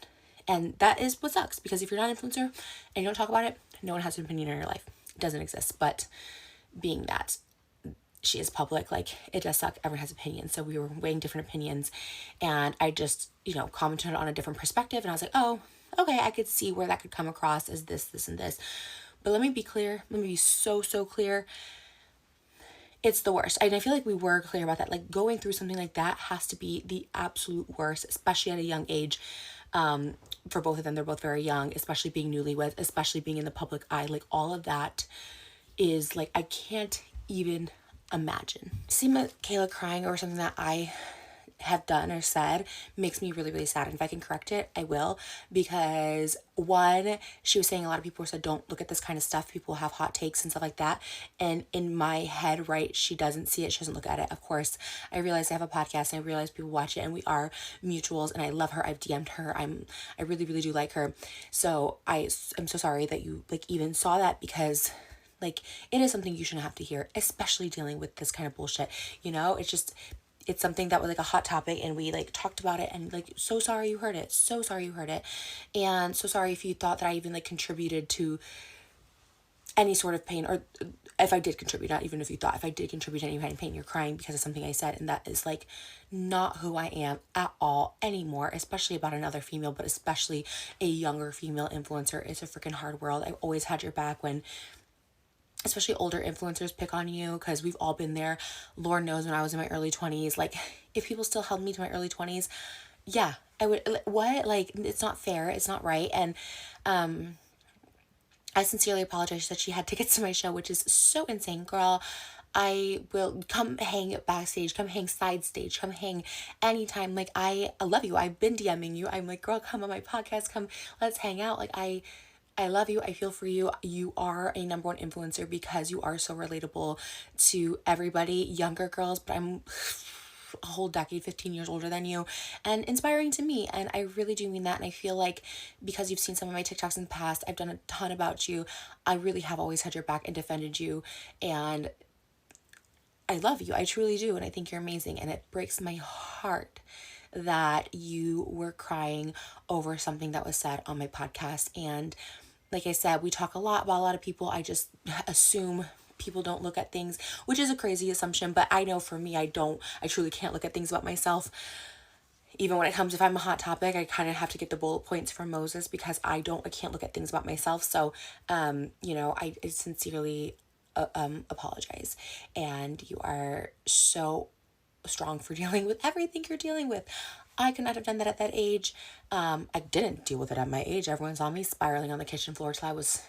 And that is what sucks, because if you're not an influencer and you don't talk about it, no one has an opinion in your life. It doesn't exist. But being that she is public, like, it does suck. Everyone has opinions. So we were weighing different opinions, and I just, commented on a different perspective, and I was like, oh, okay, I could see where that could come across as this, this, and this. But let me be clear. Let me be so, so clear. It's the worst. And I feel like we were clear about that. Like, going through something like that has to be the absolute worst, especially at a young age. For both of them, they're both very young, especially being newlyweds, especially being in the public eye. Like, all of that is like, I can't even imagine. Seeing Mikayla crying over something that I have done or said makes me really, really sad. And if I can correct it, I will, because one, she was saying a lot of people said, don't look at this kind of stuff. People have hot takes and stuff like that. And in my head, right, she doesn't see it. She doesn't look at it. Of course, I realize I have a podcast, and I realize people watch it, and we are mutuals, and I love her. I've DM'd her. I really, really do like her. So I'm so sorry that you like even saw that, because like, it is something you shouldn't have to hear, especially dealing with this kind of bullshit. It's something that was like a hot topic, and we like talked about it, and like, so sorry you heard it. So sorry you heard it. And so sorry if you thought that I even like contributed to any sort of pain, or if I did contribute, not even if you thought, if I did contribute to any kind of pain, you're crying because of something I said. And that is like not who I am at all anymore, especially about another female, but especially a younger female influencer. It's a freaking hard world. I've always had your back when especially older influencers pick on you, because we've all been there. Lord knows when I was in my early 20s, like, if people still held me to my early 20s, yeah, I would, what? Like, it's not fair. It's not right. And I sincerely apologize. She said she had tickets to my show, which is so insane, girl. I will come hang backstage, come hang side stage, come hang anytime. Like, I love you. I've been DMing you. I'm like, girl, come on my podcast. Come, let's hang out. Like, I love you. I feel for you. You are a number one influencer because you are so relatable to everybody, younger girls, but I'm a whole decade, 15 years older than you, and inspiring to me. And I really do mean that. And I feel like because you've seen some of my TikToks in the past, I've done a ton about you. I really have always had your back and defended you. And I love you. I truly do. And I think you're amazing. And it breaks my heart that you were crying over something that was said on my podcast. And like I said, we talk a lot about a lot of people. I just assume people don't look at things, which is a crazy assumption, but I know for me, I truly can't look at things about myself. Even when it comes, if I'm a hot topic, I kind of have to get the bullet points from Moses, because I can't look at things about myself. So, I sincerely apologize. And you are so strong for dealing with everything you're dealing with. I could not have done that at that age. I didn't deal with it at my age. Everyone saw me spiraling on the kitchen floor till I was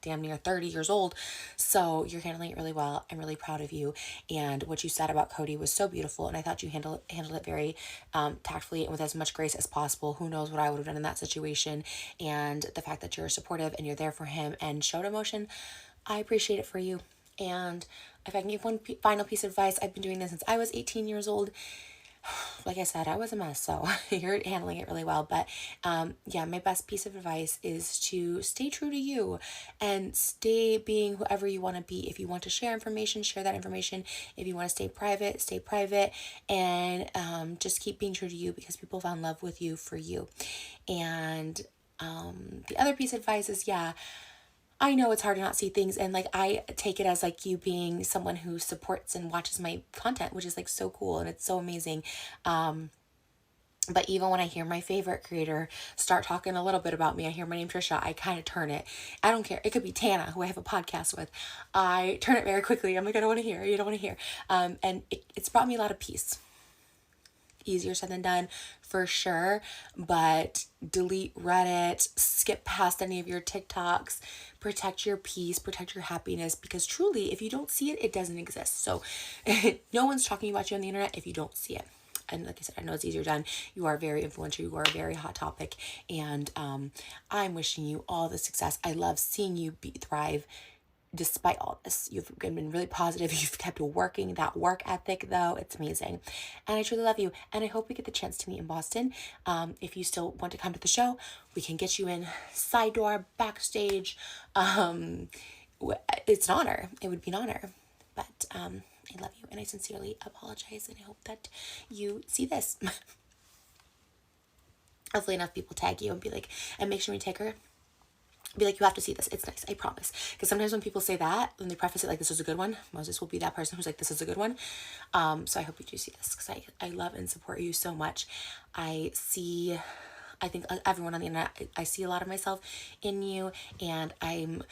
damn near 30 years old. So you're handling it really well. I'm really proud of you. And what you said about Cody was so beautiful. And I thought you handled it very tactfully and with as much grace as possible. Who knows what I would have done in that situation. And the fact that you're supportive and you're there for him and showed emotion, I appreciate it for you. And if I can give one final piece of advice, I've been doing this since I was 18 years old. like I said, I was a mess, so you're handling it really well. But yeah, my best piece of advice is to stay true to you and stay being whoever you want to be. If you want to share information, share that information. If you want to stay private, and just keep being true to you, because people fall in love with you for you. And the other piece of advice is, yeah, I know it's hard to not see things, and like I take it as like you being someone who supports and watches my content, which is like so cool and it's so amazing. But even when I hear my favorite creator start talking a little bit about me, I hear my name Trisha, I kind of turn it. I don't care. It could be Tana, who I have a podcast with. I turn it very quickly. I'm like, I don't want to hear. You don't want to hear. And it's brought me a lot of peace. Easier said than done, for sure, but delete Reddit, skip past any of your TikToks, protect your peace, protect your happiness, because truly, if you don't see it, it doesn't exist. So no one's talking about you on the internet if you don't see it. And like I said, I know it's easier done. You are very influential. You are a very hot topic, and I'm wishing you all the success. I love seeing you thrive. Despite all this, you've been really positive. You've kept working. That work ethic, though, it's amazing. And I truly love you. And I hope we get the chance to meet in Boston. If you still want to come to the show, we can get you in side door, backstage. It's an honor. It would be an honor. But I love you, and I sincerely apologize. And I hope that you see this. Hopefully enough people tag you and be like, and make sure you tag her. Be like, you have to see this. It's nice. I promise. Because sometimes when people say that, when they preface it like, this is a good one, Moses will be that person who's like, this is a good one. So I hope you do see this, because I love and support you so much. I think everyone on the internet, I see a lot of myself in you, and I'm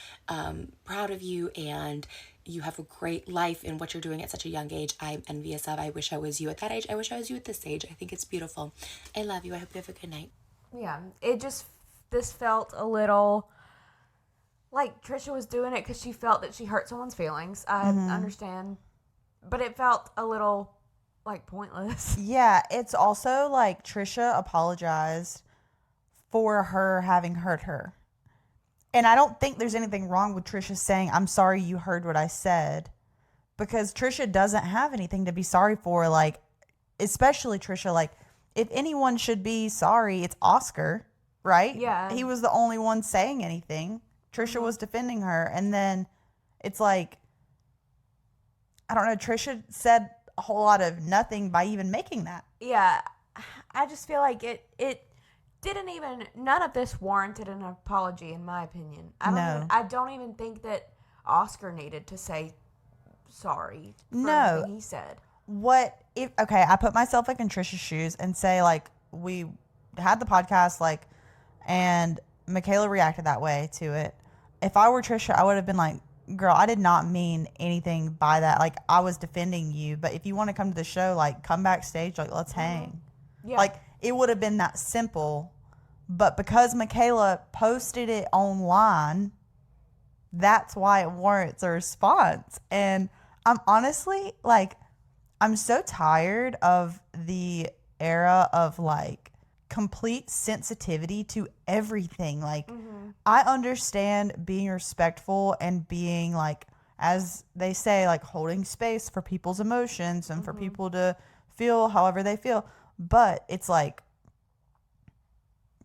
proud of you, and you have a great life in what you're doing at such a young age. I'm envious of. I wish I was you at that age. I wish I was you at this age. I think it's beautiful. I love you. I hope you have a good night. Yeah, this felt a little like Trisha was doing it because she felt that she hurt someone's feelings. I understand, but it felt a little like pointless. Yeah, it's also like Trisha apologized for her having hurt her. And I don't think there's anything wrong with Trisha saying, I'm sorry you heard what I said, because Trisha doesn't have anything to be sorry for. Like, especially Trisha, like, if anyone should be sorry, it's Oscar, right? Yeah. He was the only one saying anything. Trisha was defending her. And then it's like, I don't know, Trisha said a whole lot of nothing by even making that. Yeah, I just feel like it didn't even, none of this warranted an apology, in my opinion. I don't even think that Oscar needed to say sorry for anything he said. Okay, I put myself like in Trisha's shoes and say, like, we had the podcast, like, and Mikayla reacted that way to it. If I were Trisha, I would have been like, girl, I did not mean anything by that. Like, I was defending you, but if you want to come to the show, like, come backstage, like, let's hang. Yeah. Like, it would have been that simple, but because Mikayla posted it online, that's why it warrants a response. And I'm honestly, like, I'm so tired of the era of, like, complete sensitivity to everything. Like, I understand being respectful and being, like, as they say, like, holding space for people's emotions and for people to feel however they feel. But it's like,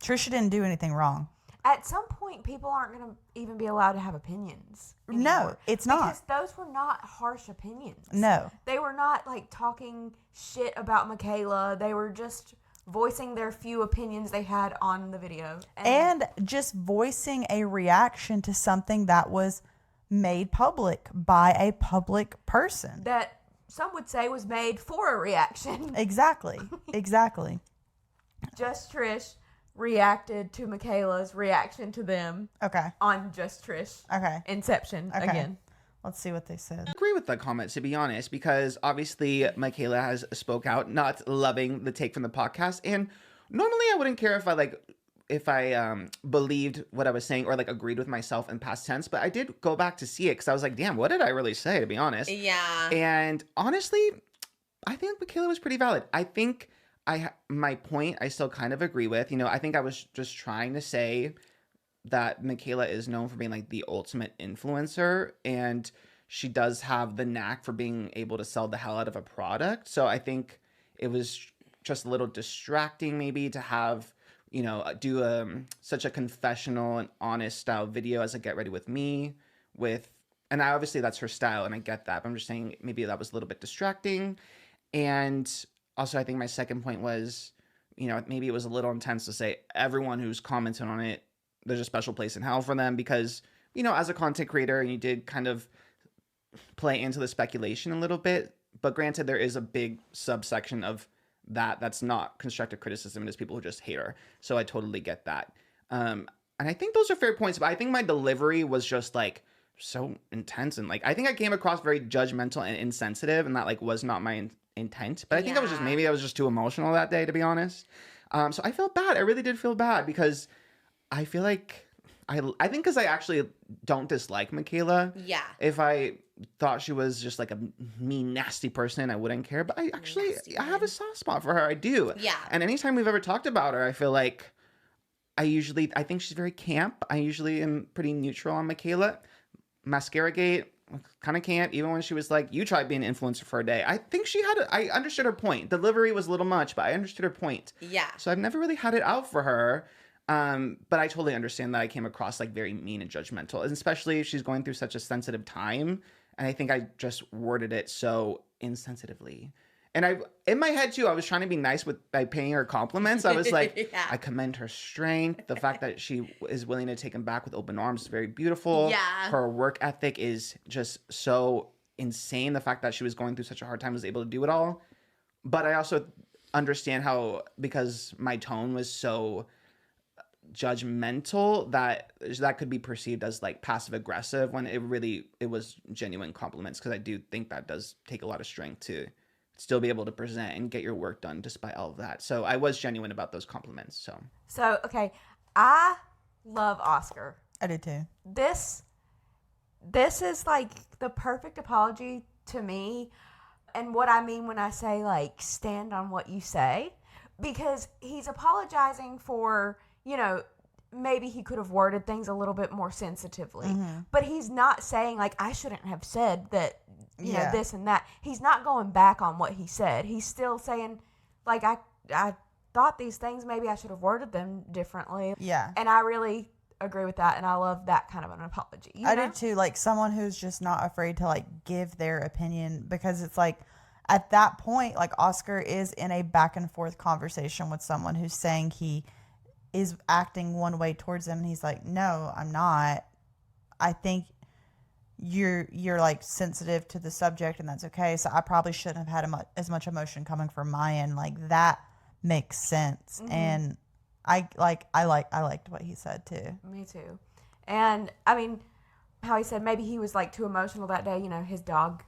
Trisha didn't do anything wrong. At some point, people aren't going to even be allowed to have opinions anymore. No, it's not. Because those were not harsh opinions. No. They were not, like, talking shit about Mikayla. They were just voicing their few opinions they had on the video. And just voicing a reaction to something that was made public by a public person. That some would say was made for a reaction. Exactly. Exactly. Just Trish reacted to Mikayla's reaction to them. Okay. On Just Trish. Okay. Inception again. Let's see what they said. I agree with the comment, to be honest, because obviously Mikayla has spoke out, not loving the take from the podcast. And normally I wouldn't care if I believed what I was saying or like agreed with myself in past tense, but I did go back to see it because I was like, damn, what did I really say, to be honest? Yeah. And honestly, I think Mikayla was pretty valid. I think my point I still kind of agree with. You know, I think I was just trying to say that Mikayla is known for being like the ultimate influencer, and she does have the knack for being able to sell the hell out of a product. So I think it was just a little distracting maybe to have, do such a confessional and honest style video as a Get Ready With Me and obviously that's her style and I get that, but I'm just saying maybe that was a little bit distracting. And also I think my second point was, maybe it was a little intense to say everyone who's commenting on it, there's a special place in hell for them because, as a content creator, you did kind of play into the speculation a little bit. But granted, there is a big subsection of that's not constructive criticism and it's people who just hate her. So I totally get that. And I think those are fair points, but I think my delivery was just like so intense. And like, I think I came across very judgmental and insensitive and that like was not my intent. But I think maybe I was just too emotional that day, to be honest. So I felt bad. I really did feel bad because I feel like I think because I actually don't dislike Mikayla. Yeah. If I thought she was just like a mean, nasty person, I wouldn't care. But I have a soft spot for her. I do. Yeah. And anytime we've ever talked about her, I feel like I think she's very camp. I usually am pretty neutral on Mikayla. Mascara Gate, kind of camp. Even when she was like, you tried being an influencer for a day. I think I understood her point. Delivery was a little much, but I understood her point. Yeah. So I've never really had it out for her. But I totally understand that I came across like very mean and judgmental, and especially if she's going through such a sensitive time. And I think I just worded it so insensitively. And in my head too, I was trying to be nice by paying her compliments. I was like, yeah. I commend her strength. The fact that she is willing to take him back with open arms is very beautiful. Yeah. Her work ethic is just so insane. The fact that she was going through such a hard time was able to do it all. But I also understand how, because my tone was so judgmental, that could be perceived as like passive aggressive when it was genuine compliments, because I do think that does take a lot of strength to still be able to present and get your work done despite all of that. So I was genuine about those compliments. So okay, I love Oscar. I do too. This is like the perfect apology to me, and what I mean when I say like stand on what you say, because he's apologizing for, maybe he could have worded things a little bit more sensitively, but he's not saying like I shouldn't have said that, you know, this and that. He's not going back on what he said. He's still saying like I thought these things, maybe I should have worded them differently. Yeah. And I really agree with that, and I love that kind of an apology. I do too, like someone who's just not afraid to like give their opinion, because it's like at that point, like Oscar is in a back and forth conversation with someone who's saying he is acting one way towards them, and he's like, no, I'm not. I think you're like sensitive to the subject, and that's okay. So I probably shouldn't have had as much emotion coming from my end. Like that makes sense. And I liked what he said too. Me too. And I mean, how he said maybe he was like too emotional that day. You know, his dog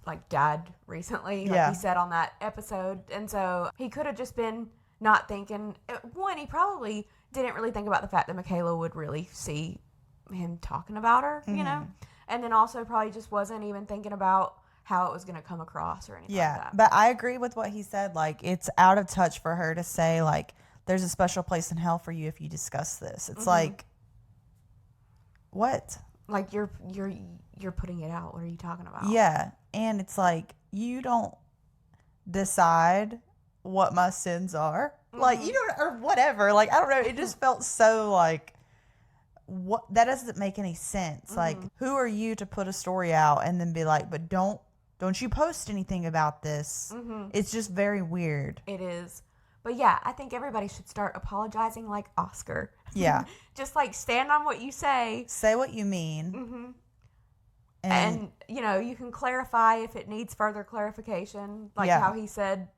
like died recently, like he said on that episode, and so he could have just been not thinking. One, he probably didn't really think about the fact that Mikayla would really see him talking about her, you know, and then also probably just wasn't even thinking about how it was going to come across or anything like that. But I agree with what he said. Like, it's out of touch for her to say like, there's a special place in hell for you if you discuss this. It's like, what? Like you're putting it out. What are you talking about? Yeah. And it's like, you don't decide what my sins are. Like, you don't, or whatever. Like, I don't know. It just felt so like, what? That doesn't make any sense. Like, who are you to put a story out and then be like, but don't you post anything about this? It's just very weird. It is. But yeah, I think everybody should start apologizing like Oscar. Yeah. Just like stand on what you say. Say what you mean. And, you know, you can clarify if it needs further clarification. Like how he said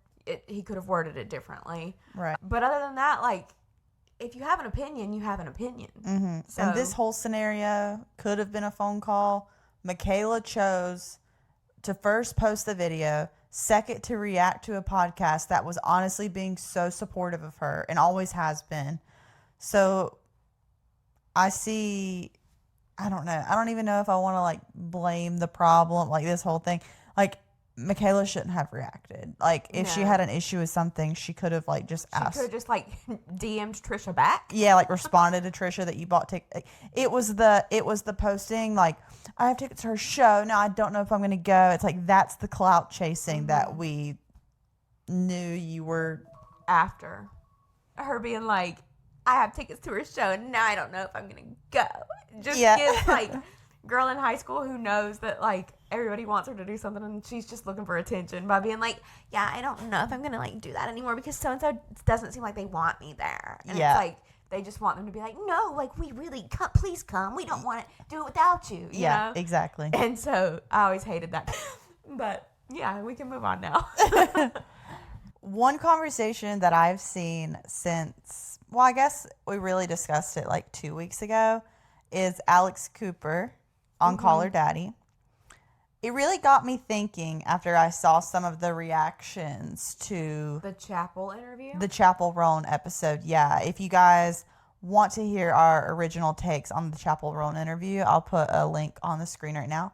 he could have worded it differently. Right. But other than that, like, if you have an opinion, you have an opinion. So, and this whole scenario could have been a phone call. Mikayla chose to first post the video, second to react to a podcast that was honestly being so supportive of her and always has been. So I don't know. I don't even know if I want to like blame the problem, like this whole thing. Like, Mikayla shouldn't have reacted. Like, if she had an issue with something, she could have like just asked. She could have just like DM'd Trisha back. Yeah, like responded to Trisha that you bought tickets. It was the posting like, I have tickets to her show. No, I don't know if I'm going to go. It's like, that's the clout chasing that we knew you were after. Her being like, I have tickets to her show and now I don't know if I'm going to go. Just gives like girl in high school who knows that like everybody wants her to do something and she's just looking for attention by being like, yeah, I don't know if I'm going to like do that anymore because so-and-so doesn't seem like they want me there. And it's like, they just want them to be like, no, like we really come, please come. We don't want to do it without you. You know? Exactly. And so I always hated that. But yeah, we can move on now. One conversation that I've seen since, well, I guess we really discussed it like 2 weeks ago, is Alex Cooper on Call Her Daddy. It really got me thinking after I saw some of the reactions to the Chapel interview. The Chapel Roan episode. Yeah. If you guys want to hear our original takes on the Chapel Roan interview, I'll put a link on the screen right now.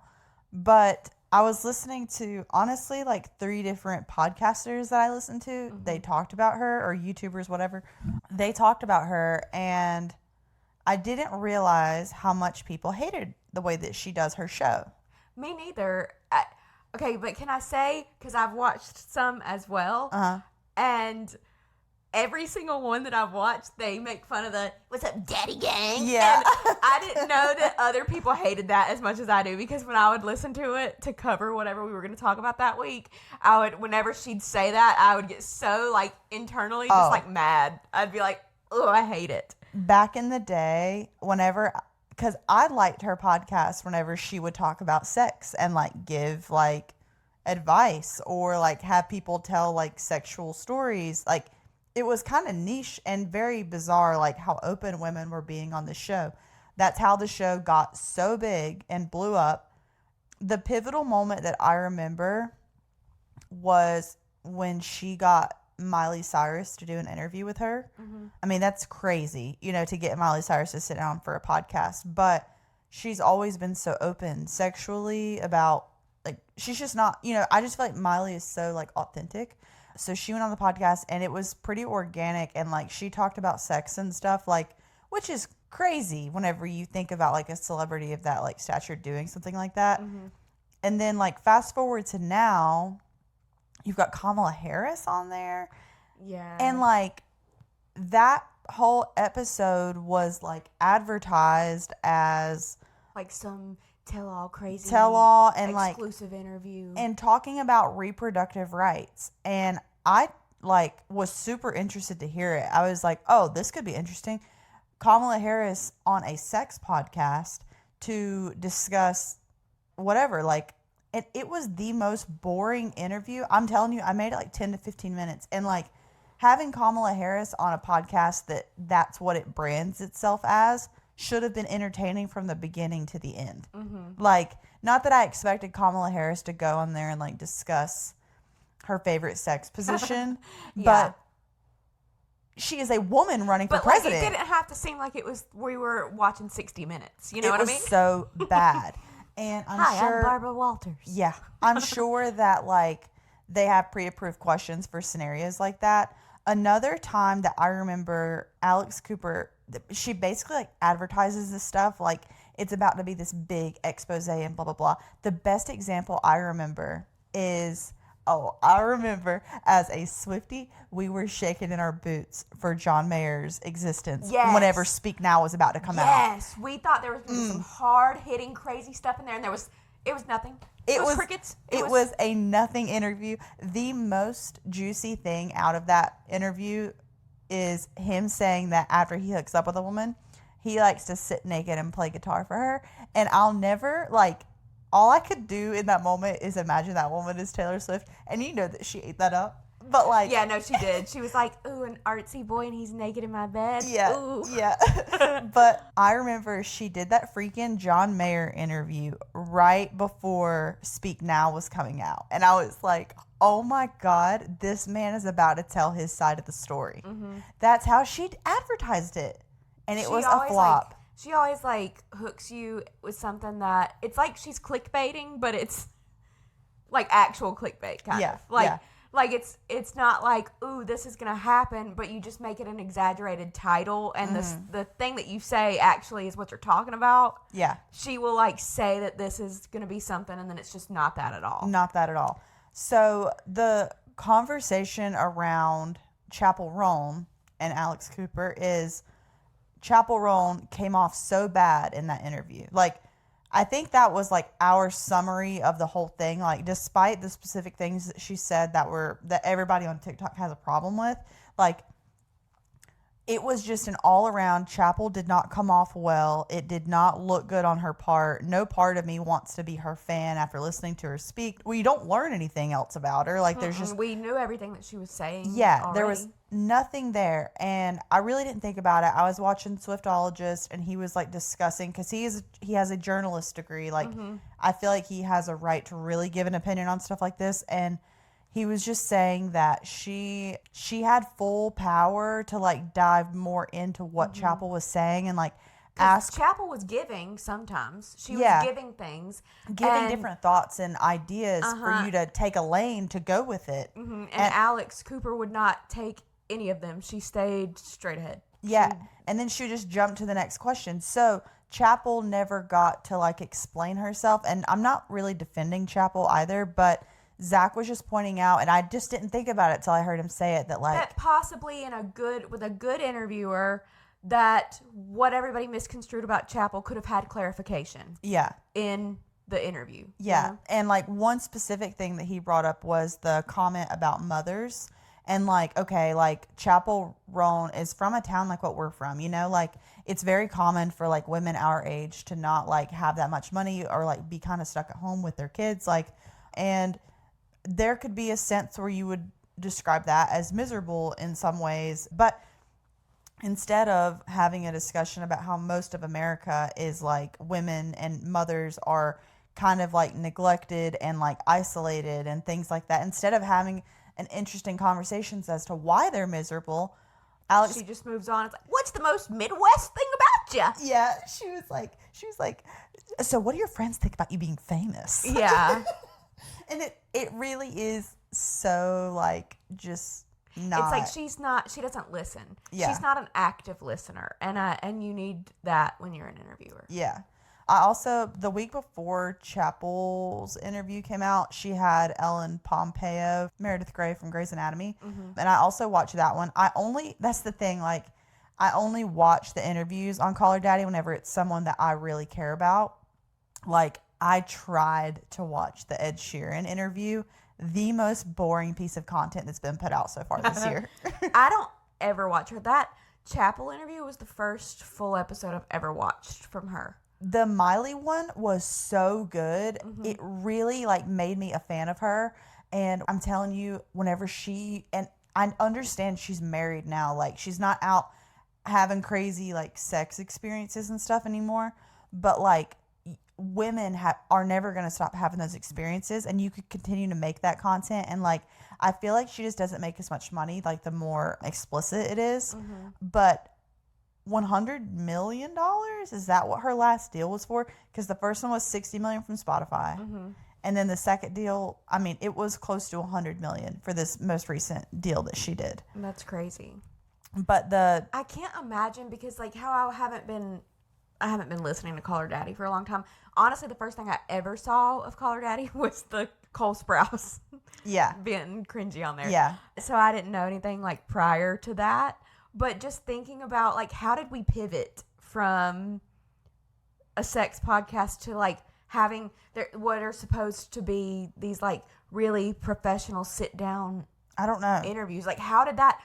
But I was listening to, honestly, like 3 different podcasters that I listened to. They talked about her, or YouTubers, whatever. They talked about her, and I didn't realize how much people hated the way that she does her show. Me neither. Okay, but can I say, because I've watched some as well, and every single one that I've watched, they make fun of the "What's up, Daddy Gang?" Yeah. And I didn't know that other people hated that as much as I do, because when I would listen to it to cover whatever we were going to talk about that week, whenever she'd say that, I would get so like internally just like mad. I'd be like, "Oh, I hate it." Back in the day, because I liked her podcast whenever she would talk about sex and like give like advice or like have people tell like sexual stories. Like it was kind of niche and very bizarre, like how open women were being on the show. That's how the show got so big and blew up. The pivotal moment that I remember was when she got Miley Cyrus to do an interview with her. I mean, that's crazy, to get Miley Cyrus to sit down for a podcast, but she's always been so open sexually about, like, she's just not, I just feel like Miley is so like authentic. So she went on the podcast and it was pretty organic, and like she talked about sex and stuff, like, which is crazy whenever you think about like a celebrity of that like stature doing something like that. And then like fast forward to now, you've got Kamala Harris on there. Yeah. And like that whole episode was like advertised as like some tell-all crazy and exclusive interview. And talking about reproductive rights. And I like was super interested to hear it. I was like, oh, this could be interesting. Kamala Harris on a sex podcast to discuss whatever, like, and it was the most boring interview. I'm telling you, I made it like 10 to 15 minutes. And like having Kamala Harris on a podcast that's what it brands itself as should have been entertaining from the beginning to the end. Like, not that I expected Kamala Harris to go on there and like discuss her favorite sex position, but she is a woman running for president. Like, it didn't have to seem like it was we were watching 60 Minutes. You know what I mean? It was so bad. And I'm sure, I'm Barbara Walters. Yeah, I'm sure that like they have pre-approved questions for scenarios like that. Another time that I remember Alex Cooper, she basically like advertises this stuff like it's about to be this big expose and blah blah blah. The best example I remember is, I remember as a Swiftie, we were shaking in our boots for John Mayer's existence whenever Speak Now was about to come out. Yes, we thought there was going to be some hard-hitting, crazy stuff in there, and it was nothing. It was crickets. It was a nothing interview. The most juicy thing out of that interview is him saying that after he hooks up with a woman, he likes to sit naked and play guitar for her. And I'll never, like, all I could do in that moment is imagine that woman is Taylor Swift. And you know that she ate that up. But like, yeah, no, she did. She was like, ooh, an artsy boy and he's naked in my bed. Yeah, ooh. Yeah. But I remember she did that freaking John Mayer interview right before Speak Now was coming out. And I was like, oh my God, this man is about to tell his side of the story. That's how she advertised it. And it was a flop. She always like hooks you with something that it's like she's clickbaiting, but it's like actual clickbait kind of. Like it's not like, ooh, this is gonna happen, but you just make it an exaggerated title, and the thing that you say actually is what you're talking about. Yeah. She will like say that this is gonna be something, and then it's just not that at all. Not that at all. So the conversation around Chapel Roan and Alex Cooper is Chapel Roan came off so bad in that interview. Like, I think that was like our summary of the whole thing. Like, despite the specific things that she said that everybody on TikTok has a problem with, like, it was just an all around. Chapel did not come off well. It did not look good on her part. No part of me wants to be her fan after listening to her speak. We don't learn anything else about her. Like, there's just, we knew everything that she was saying. yeah, already. there was nothing there. And I really didn't think about it. I was watching Swiftologist, and he was like discussing, because he has a journalist degree. Like, I feel like he has a right to really give an opinion on stuff like this. And he was just saying that she had full power to like dive more into what Chapel was saying and like ask. Chapel was giving sometimes. She was giving things, giving different thoughts and ideas for you to take a lane to go with it. And Alex Cooper would not take any of them. She stayed straight ahead. Yeah, and then she just jumped to the next question. So Chapel never got to like explain herself, and I'm not really defending Chapel either, but Zach was just pointing out, and I just didn't think about it till I heard him say it, that like that possibly with a good interviewer, that what everybody misconstrued about Chapel could have had clarification. Yeah. In the interview. Yeah. You know? And like one specific thing that he brought up was the comment about mothers. And like, okay, like Chapel Roan is from a town like what we're from, you know, like it's very common for like women our age to not like have that much money or like be kind of stuck at home with their kids. Like, and there could be a sense where you would describe that as miserable in some ways, but instead of having a discussion about how most of America is like women and mothers are kind of like neglected and like isolated and things like that, instead of having an interesting conversations as to why they're miserable, Alex, she just moves on. It's like, what's the most Midwest thing about you? Yeah, she was like, so what do your friends think about you being famous? Yeah. And it really is so like just not. It's like she doesn't listen. Yeah. She's not an active listener, and you need that when you're an interviewer. Yeah. I also, the week before Chapel's interview came out, she had Ellen Pompeo, Meredith Grey from Grey's Anatomy, and I also watched that one. That's the thing, like I only watch the interviews on Call Her Daddy whenever it's someone that I really care about. Like, I tried to watch the Ed Sheeran interview, the most boring piece of content that's been put out so far this year. I don't ever watch her. That Chapel interview was the first full episode I've ever watched from her. The Miley one was so good. It really like made me a fan of her. And I'm telling you, whenever and I understand she's married now, like she's not out having crazy like sex experiences and stuff anymore, but like women are never going to stop having those experiences, and you could continue to make that content. And like I feel like she just doesn't make as much money like the more explicit it is. But $100 million, is that what her last deal was for? Because the first one was $60 million from Spotify, and then the second deal, I mean, it was close to $100 million for this most recent deal that she did. That's crazy. But I can't imagine, because like how I haven't been listening to Call Her Daddy for a long time. Honestly, the first thing I ever saw of Call Her Daddy was the Cole Sprouse. Yeah. Being cringy on there. Yeah. So I didn't know anything like prior to that. But just thinking about like, how did we pivot from a sex podcast to like having what are supposed to be these like really professional sit down, I don't know, interviews? Like, how did that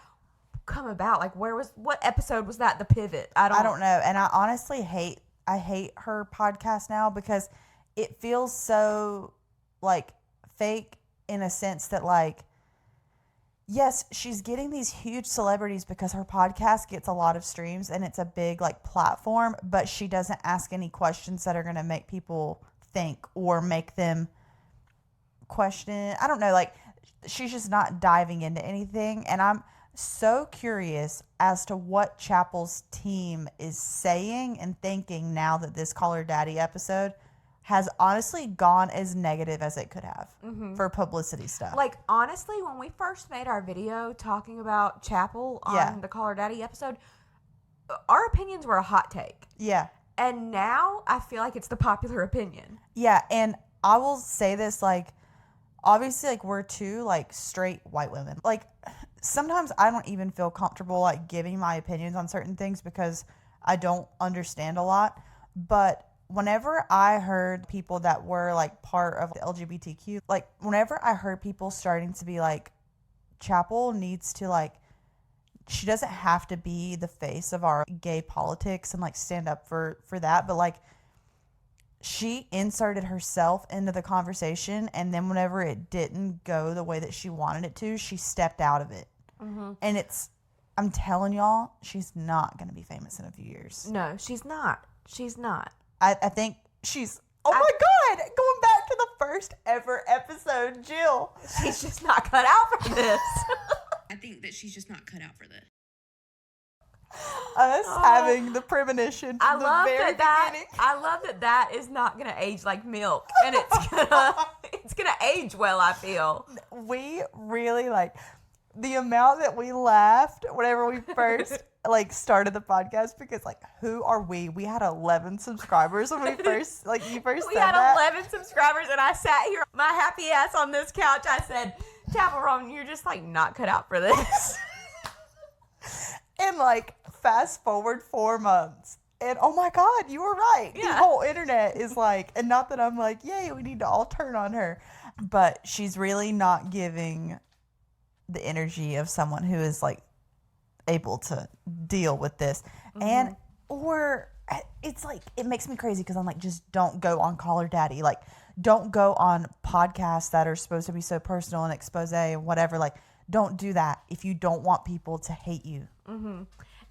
come about? Like, what episode was that the pivot? I don't know. And I honestly hate her podcast now, because it feels so like fake, in a sense that like, yes, she's getting these huge celebrities because her podcast gets a lot of streams and it's a big like platform, but she doesn't ask any questions that are going to make people think or make them question. I don't know, like she's just not diving into anything. And I'm so curious as to what Chapel's team is saying and thinking now that this Call Her Daddy episode has honestly gone as negative as it could have for publicity stuff. Like, honestly, when we first made our video talking about Chapel on the Call Her Daddy episode, our opinions were a hot take. Yeah. And now I feel like it's the popular opinion. Yeah, and I will say this, like, obviously, like, we're two, like, straight white women. Like, sometimes I don't even feel comfortable like giving my opinions on certain things because I don't understand a lot. But whenever I heard people that were like part of the LGBTQ, like whenever I heard people starting to be like, Chapel needs to like, she doesn't have to be the face of our gay politics and like stand up for that, but like she inserted herself into the conversation, and then whenever it didn't go the way that she wanted it to, she stepped out of it. And I'm telling y'all, she's not going to be famous in a few years. No, she's not. She's not. I think she's, oh my God, going back to the first ever episode, Jill. She's just not cut out for this. I think that she's just not cut out for this. Us having the premonition from the very beginning. I love that is not gonna age like milk, and it's gonna age well. I feel we really like the amount that we laughed whenever we first like started the podcast, because like who are we? We had 11 subscribers when we first you first we said had that. 11 subscribers, and I sat here, my happy ass on this couch. I said, Chapel Roman, you're just like not cut out for this. And like fast forward 4 months, and oh my God, you were right. Yeah. The whole internet is like, and not that I'm like, yay, we need to all turn on her, but she's really not giving the energy of someone who is like able to deal with this. And or it's like, it makes me crazy because I'm like, just don't go on Call Her Daddy. Like, don't go on podcasts that are supposed to be so personal and expose and whatever. Like, don't do that if you don't want people to hate you.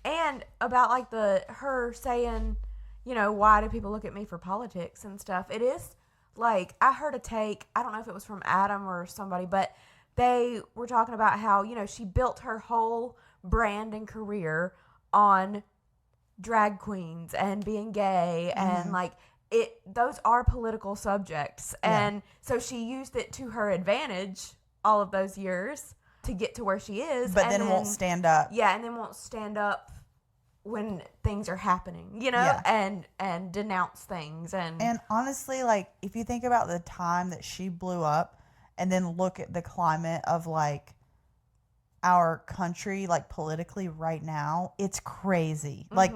And about like her saying, you know, why do people look at me for politics and stuff? It is like, I heard a take, I don't know if it was from Adam or somebody, but they were talking about how, you know, she built her whole brand and career on drag queens and being gay and like those are political subjects. And so she used it to her advantage all of those years to get to where she is, but then won't stand up. Yeah, and then won't stand up when things are happening, you know, and denounce things. And honestly, like, if you think about the time that she blew up and then look at the climate of like our country, like politically right now, it's crazy. Like,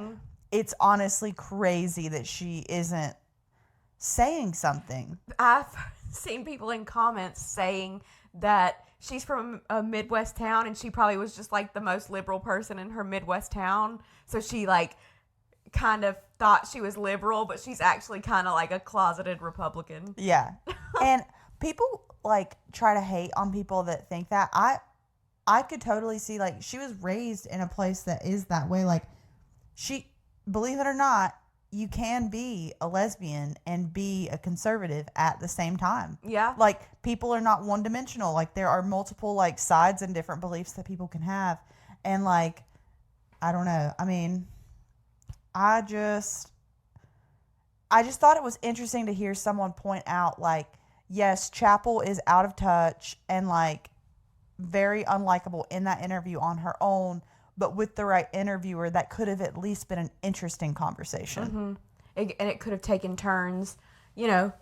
it's honestly crazy that she isn't saying something. I've seen people in comments saying that she's from a Midwest town and she probably was just like the most liberal person in her Midwest town. So she like kind of thought she was liberal, but she's actually kind of like a closeted Republican. Yeah. And people like try to hate on people that think that. I could totally see, like, she was raised in a place that is that way. Like, she, believe it or not, you can be a lesbian and be a conservative at the same time. Yeah. Like, people are not one-dimensional. Like, there are multiple, like, sides and different beliefs that people can have. And, like, I don't know. I mean, I just thought it was interesting to hear someone point out, like, yes, Chapel is out of touch and, like, very unlikable in that interview on her own, but with the right interviewer, that could have at least been an interesting conversation. And it could have taken turns, you know,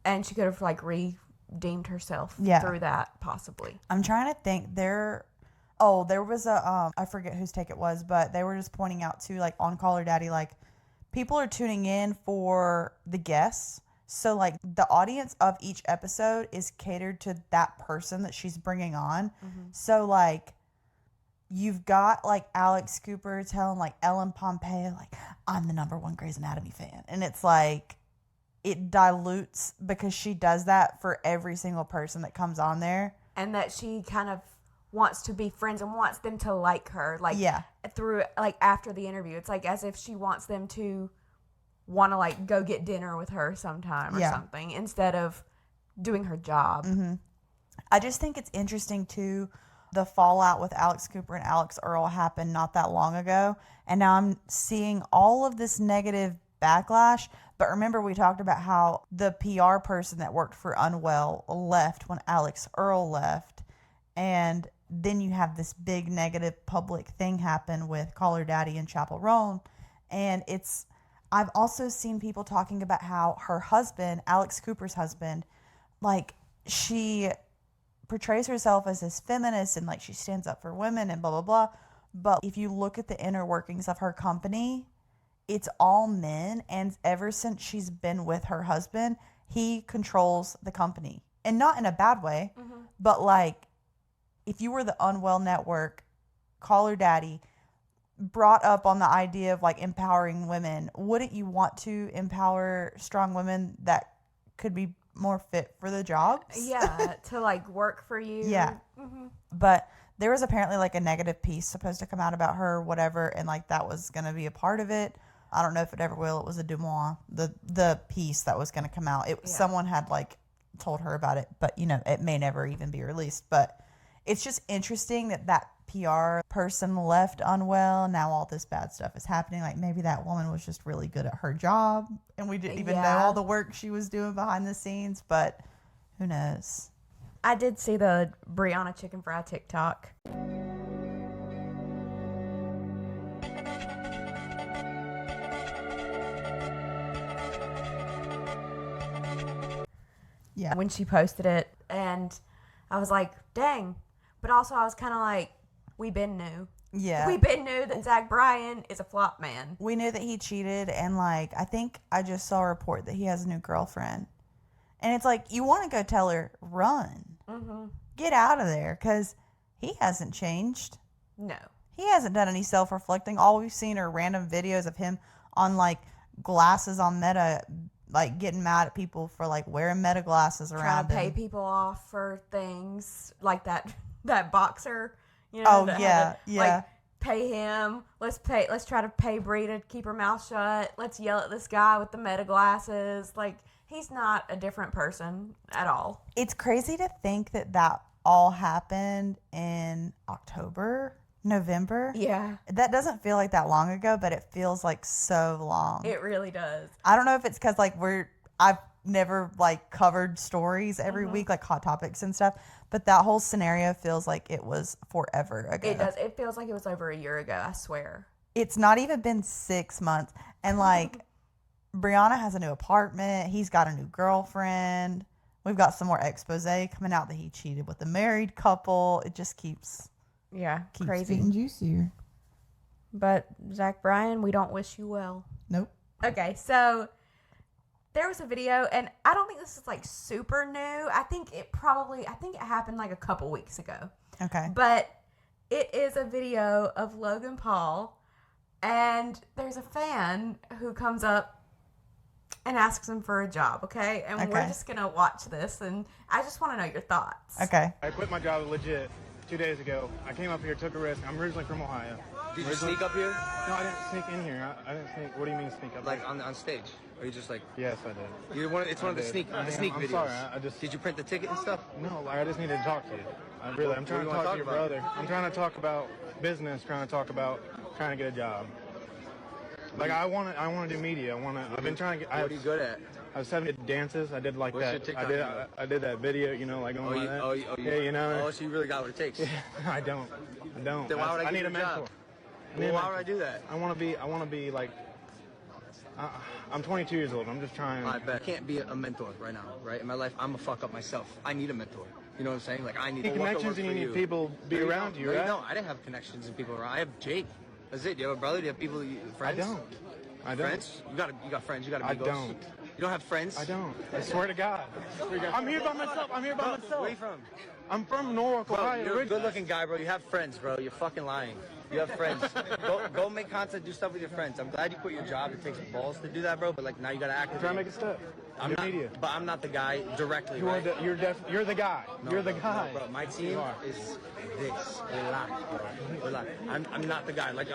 and she could have like redeemed herself through that, possibly. I'm trying to think. There was a I forget whose take it was, but they were just pointing out too, like on Call Her Daddy, like people are tuning in for the guests. So, like, the audience of each episode is catered to that person that she's bringing on. So, like, you've got, like, Alex Cooper telling, like, Ellen Pompeo, like, I'm the #1 Grey's Anatomy fan. And it's, like, it dilutes because she does that for every single person that comes on there. And that she kind of wants to be friends and wants them to like her. Like, through, like, after the interview. It's, like, as if she wants them to want to like go get dinner with her sometime or something instead of doing her job. I just think it's interesting too, the fallout with Alex Cooper and Alex Earl happened not that long ago, and now I'm seeing all of this negative backlash. But remember, we talked about how the PR person that worked for Unwell left when Alex Earl left, and then you have this big negative public thing happen with Call Her Daddy and Chapel Roan. And I've also seen people talking about how her husband, Alex Cooper's husband, like, she portrays herself as this feminist and like she stands up for women and blah, blah, blah. But if you look at the inner workings of her company, it's all men. And ever since she's been with her husband, he controls the company. And not in a bad way, but like if you were the Unwell Network, Call Her Daddy, brought up on the idea of like empowering women, wouldn't you want to empower strong women that could be more fit for the jobs? Yeah, to like work for you. Yeah. But there was apparently like a negative piece supposed to come out about her or whatever, and like that was going to be a part of it. I don't know if it ever will. It was a Dumois, the piece that was going to come out. Someone had like told her about it, but you know, it may never even be released. But it's just interesting that PR person left Unwell. Now all this bad stuff is happening. Like maybe that woman was just really good at her job and we didn't even know all the work she was doing behind the scenes, but who knows? I did see the Brianna Chickenfry TikTok. Yeah. When she posted it, and I was like, dang. But also I was kind of like, we been knew. Yeah. We been knew that Zach Bryan is a flop man. We knew that he cheated, and like I think I just saw a report that he has a new girlfriend. And it's like, you want to go tell her, run. Get out of there, because he hasn't changed. No. He hasn't done any self-reflecting. All we've seen are random videos of him on like glasses on Meta, like getting mad at people for like wearing Meta glasses around Trying to pay him. people off for things like that boxer, you know. Oh yeah. Like, pay him. Let's try to pay Bree to keep her mouth shut. Let's yell at this guy with the Meta glasses. Like, he's not a different person at all. It's crazy to think that all happened in October, November. Yeah. That doesn't feel like that long ago, but it feels like so long. It really does. I don't know if it's because like I've never like covered stories every week, like Hot Topics and stuff, but that whole scenario feels like it was forever ago. It does. It feels like it was over a year ago, I swear. It's not even been 6 months. And like Brianna has a new apartment. He's got a new girlfriend. We've got some more expose coming out that he cheated with a married couple. It just keeps crazy. getting juicier. But Zach Bryan, we don't wish you well. Nope. Okay, so there was a video, and I don't think this is like super new. I think it happened like a couple weeks ago. Okay. But it is a video of Logan Paul, and there's a fan who comes up and asks him for a job, okay? And we're just going to watch this, and I just want to know your thoughts. Okay. I quit my job legit 2 days ago. I came up here, took a risk. I'm originally from Ohio. Did you sneak up here? No, I didn't sneak in here. I didn't sneak. What do you mean sneak up? Like on stage? Or you just like? Yes, I did. It's one of the sneak I'm videos. sorry. I just. Did you print the ticket and stuff? No, like, I just needed to talk to you. I'm trying to talk to your brother. I'm trying to talk about business. Trying to get a job. Like I want to do media. I've been trying to get. What are you good at? I was 70 dances. I did like What's that. your TikTok I did that video. You know, like going like that. Yeah, you know. Oh, so you really got what it takes. Yeah, I don't. Then why would I need a mentor. job? Well, why would I do that? I want to be like. I'm 22 years old. I'm just trying. I bet I can't be a mentor right now, right? In my life, I'm a fuck up myself. I need a mentor. You know what I'm saying? Like I need connections, and you need people be around you, right? No, I didn't have connections and people around. I have Jake. That's it. Do you have a brother? Do you have people? Friends? I don't. Friends? You got friends. You got amigos. I don't. You don't have friends? I don't. I swear to God. I'm here by myself. Where are you from? I'm from Norwalk, Ohio. You're a good-looking guy, bro. You have friends, bro. You're fucking lying. You have friends. Go make content, do stuff with your friends. I'm glad you quit your job. It takes balls to do that, bro. But like now you gotta act. Try to make a step. I'm not, media. But I'm not the guy directly. You're the guy. No, you're the guy. No, bro. My team is this. Relax, bro. Relax. I'm not the guy. Like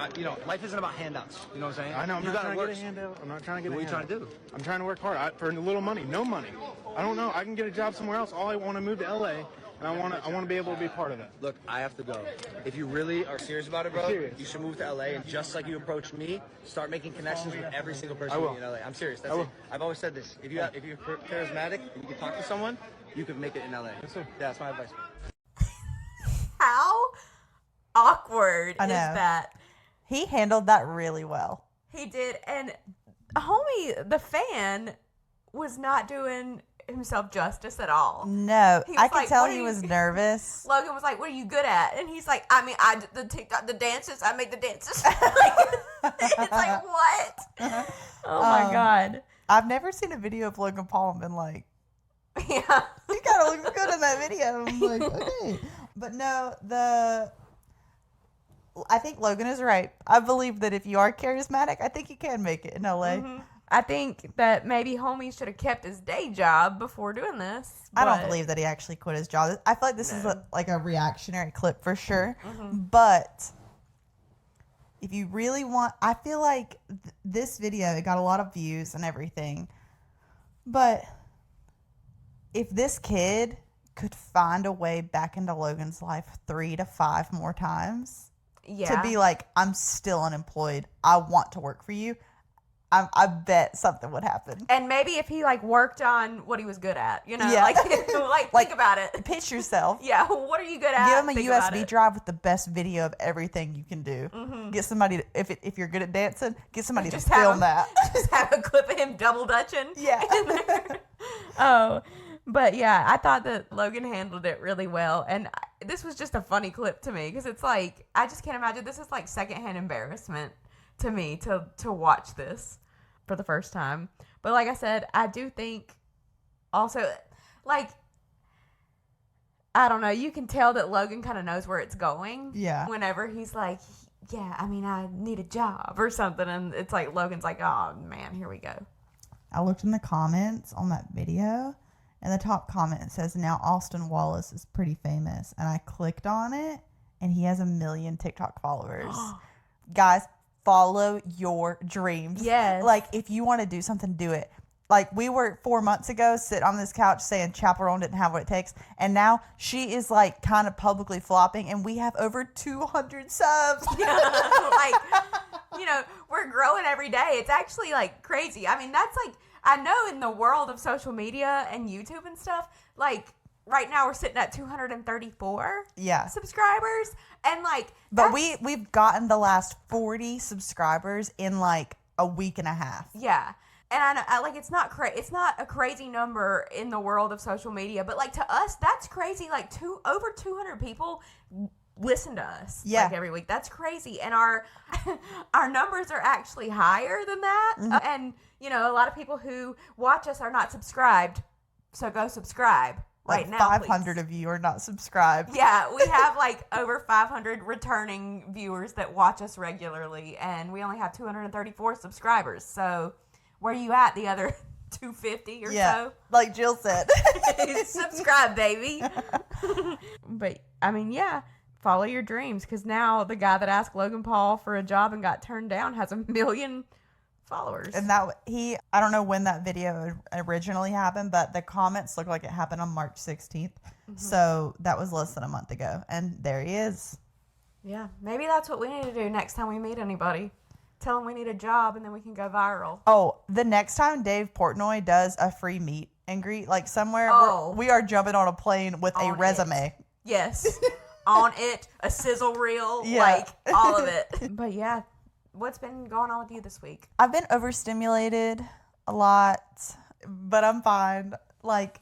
life isn't about handouts. You know what I'm saying? I know. I'm not trying to get a handout. I'm not trying to get a handout. What are you trying to do? I'm trying to work hard for a little money. No money. I don't know. I can get a job somewhere else. All I want to move to LA. And I want to be able to be part of it. Look, I have to go. If you really are serious about it, bro, you should move to LA. And just like you approached me, start making connections with every single person in LA. I'm serious. That's it. I've always said this. If you're charismatic and you can talk to someone, you can make it in LA. Yes, sir. Yeah, that's my advice. How awkward is that? He handled that really well. He did. And homie, the fan, was not doing himself justice at all. No, He was I could like, tell "What he are was you-" nervous. Logan was like, "What are you good at?" And he's like, "I mean, I the TikTok, the dances. I make the dances." Like, it's like, what? Oh my god! I've never seen a video of Logan Paul and been like, yeah, he kind of looks good in that video. I'm like, okay, but no, I think Logan is right. I believe that if you are charismatic, I think you can make it in LA. Mm-hmm. I think that maybe homie should have kept his day job before doing this. I don't believe that he actually quit his job. I feel like this is like a reactionary clip for sure. But if you really want, I feel like this video, it got a lot of views and everything. But if this kid could find a way back into Logan's life 3 to 5 more times to be like, I'm still unemployed, I want to work for you, I bet something would happen. And maybe if he like worked on what he was good at, you know, Yeah. like think about it. Pitch yourself. Yeah, what are you good at? Give him a Think about USB it. drive with the best video of everything you can do. Get somebody to, if you're good at dancing, get somebody to film that. Just have a clip of him double dutching. Yeah. Oh, but yeah, I thought that Logan handled it really well, and this was just a funny clip to me because it's like I just can't imagine this is like secondhand embarrassment to me to watch this for the first time. But like I said, I do think also like I don't know, you can tell that Logan kind of knows where it's going. Yeah. Whenever he's like, yeah, I mean, I need a job or something, and it's like Logan's like, oh man, here we go. I looked in the comments on that video, and the top comment says, now Austin Wallace is pretty famous. And I clicked on it, and he has 1 million TikTok followers. Guys, follow your dreams. Yes. Like, if you want to do something, do it. Like, we were 4 months ago sitting on this couch saying Chaperone didn't have what it takes. And now she is, like, kind of publicly flopping, and we have over 200 subs. Like, you know, we're growing every day. It's actually, like, crazy. I mean, that's, like, I know in the world of social media and YouTube and stuff, like, right now we're sitting at 234 subscribers. And, like, but we've gotten the last 40 subscribers in, like, a week and a half. Yeah. And I know, like, it's not a crazy number in the world of social media, but like to us, that's crazy. Like over 200 people listen to us like every week. That's crazy. And our numbers are actually higher than that. And you know, a lot of people who watch us are not subscribed. So go subscribe right now. 500 please. of you are not subscribed. Yeah, we have like over 500 returning viewers that watch us regularly, and we only have 234 subscribers. So where you at, the other 250 or so? Like Jill said. Subscribe, baby. But, I mean, yeah, follow your dreams, because now the guy that asked Logan Paul for a job and got turned down has 1 million followers. And I don't know when that video originally happened, but the comments look like it happened on March 16th. So that was less than a month ago. And there he is. Yeah, maybe that's what we need to do next time we meet anybody. Tell them we need a job, and then we can go viral. Oh, the next time Dave Portnoy does a free meet and greet, like somewhere, we are jumping on a plane with a resume. Yes. On it, a sizzle reel, like all of it. But yeah, what's been going on with you this week? I've been overstimulated a lot, but I'm fine. Like,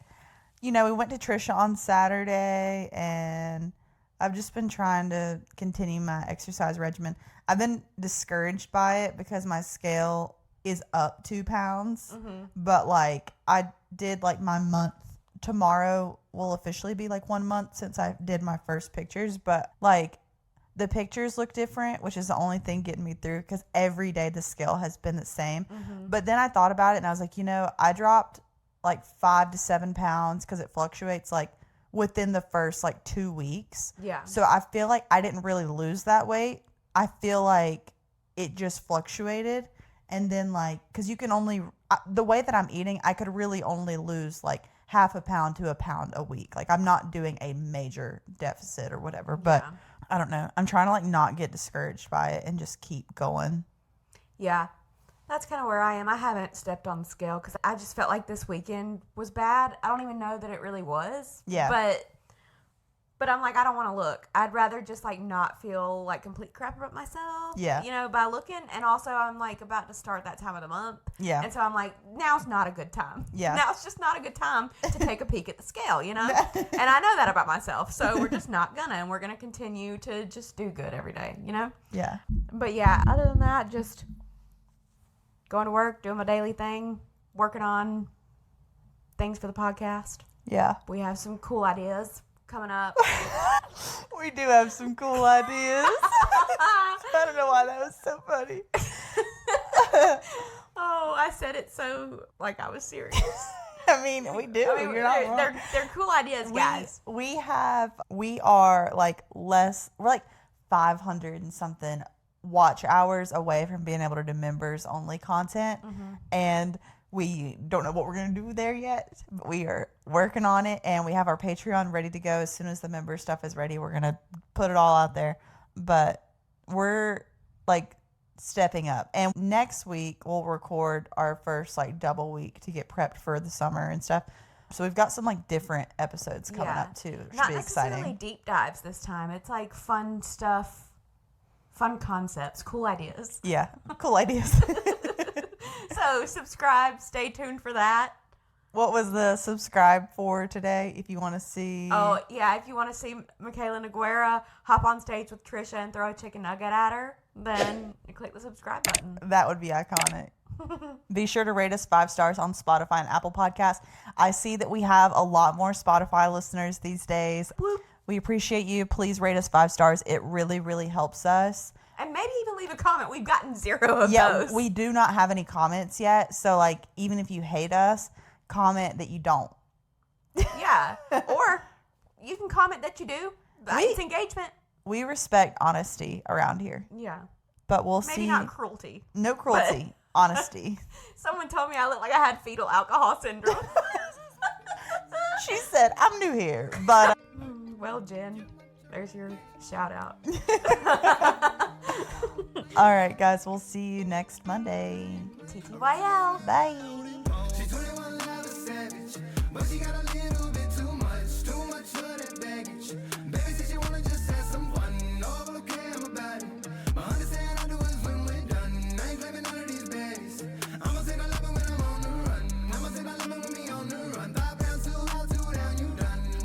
you know, we went to Trisha on Saturday, and I've just been trying to continue my exercise regimen. I've been discouraged by it because my scale is up 2 pounds. But, like, I did, like, my month. Tomorrow will officially be, like, 1 month since I did my first pictures. But, like, the pictures look different, which is the only thing getting me through, because every day the scale has been the same. But then I thought about it, and I was like, you know, I dropped, like, 5 to 7 pounds because it fluctuates, like, within the first, like, 2 weeks. Yeah. So I feel like I didn't really lose that weight. I feel like it just fluctuated. And then, like, because you can only, the way that I'm eating, I could really only lose, like, half a pound to a pound a week. Like, I'm not doing a major deficit or whatever. But I don't know. I'm trying to, like, not get discouraged by it and just keep going. Yeah. That's kind of where I am. I haven't stepped on the scale because I just felt like this weekend was bad. I don't even know that it really was. Yeah. But But I'm like, I don't want to look. I'd rather just like not feel like complete crap about myself. Yeah. You know, by looking. And also I'm like about to start that time of the month. Yeah. And so I'm like, now's not a good time. Yeah. Now it's just not a good time to take a peek at the scale, you know? And I know that about myself. So we're just not gonna. And we're going to continue to just do good every day, you know? Yeah. But yeah, other than that, just going to work, doing my daily thing, working on things for the podcast. Yeah. We have some cool ideas coming up. We do have some cool ideas. I don't know why that was so funny. Oh, I said it so like I was serious. I mean, we do. I mean, You're not wrong. they're cool ideas, guys. We are like we're like 500 and something watch hours away from being able to do members only content. And we don't know what we're going to do there yet, but we are working on it, and we have our Patreon ready to go. As soon as the member stuff is ready, we're going to put it all out there. But we're like stepping up. And next week we'll record our first like double week to get prepped for the summer and stuff. So we've got some like different episodes coming up too. It should Not be necessarily exciting. deep dives this time. It's like fun stuff, fun concepts, cool ideas. Yeah, cool ideas. So subscribe, stay tuned for that. What was the subscribe for today? If you want to see. Oh, yeah, if you want to see Mikayla Nogueira hop on stage with Trisha and throw a chicken nugget at her, then you click the subscribe button. That would be iconic. Be sure to rate us 5 stars on Spotify and Apple Podcasts. I see that we have a lot more Spotify listeners these days. Whoop. We appreciate you. Please rate us 5 stars. It really, really helps us. And maybe even leave a comment. We've gotten 0 of those. We do not have any comments yet. So, like, even if you hate us, comment that you don't. Yeah. Or you can comment that you do. It's engagement. We respect honesty around here. Yeah. But we'll Maybe see. not cruelty. No cruelty. Honesty. Someone told me I looked like I had fetal alcohol syndrome. She said, I'm new here. But. Well, Jen, there's your shout out. All right, guys. We'll see you next Monday. TTYL. Bye. She's 21 and I'm a savage, but she gotta live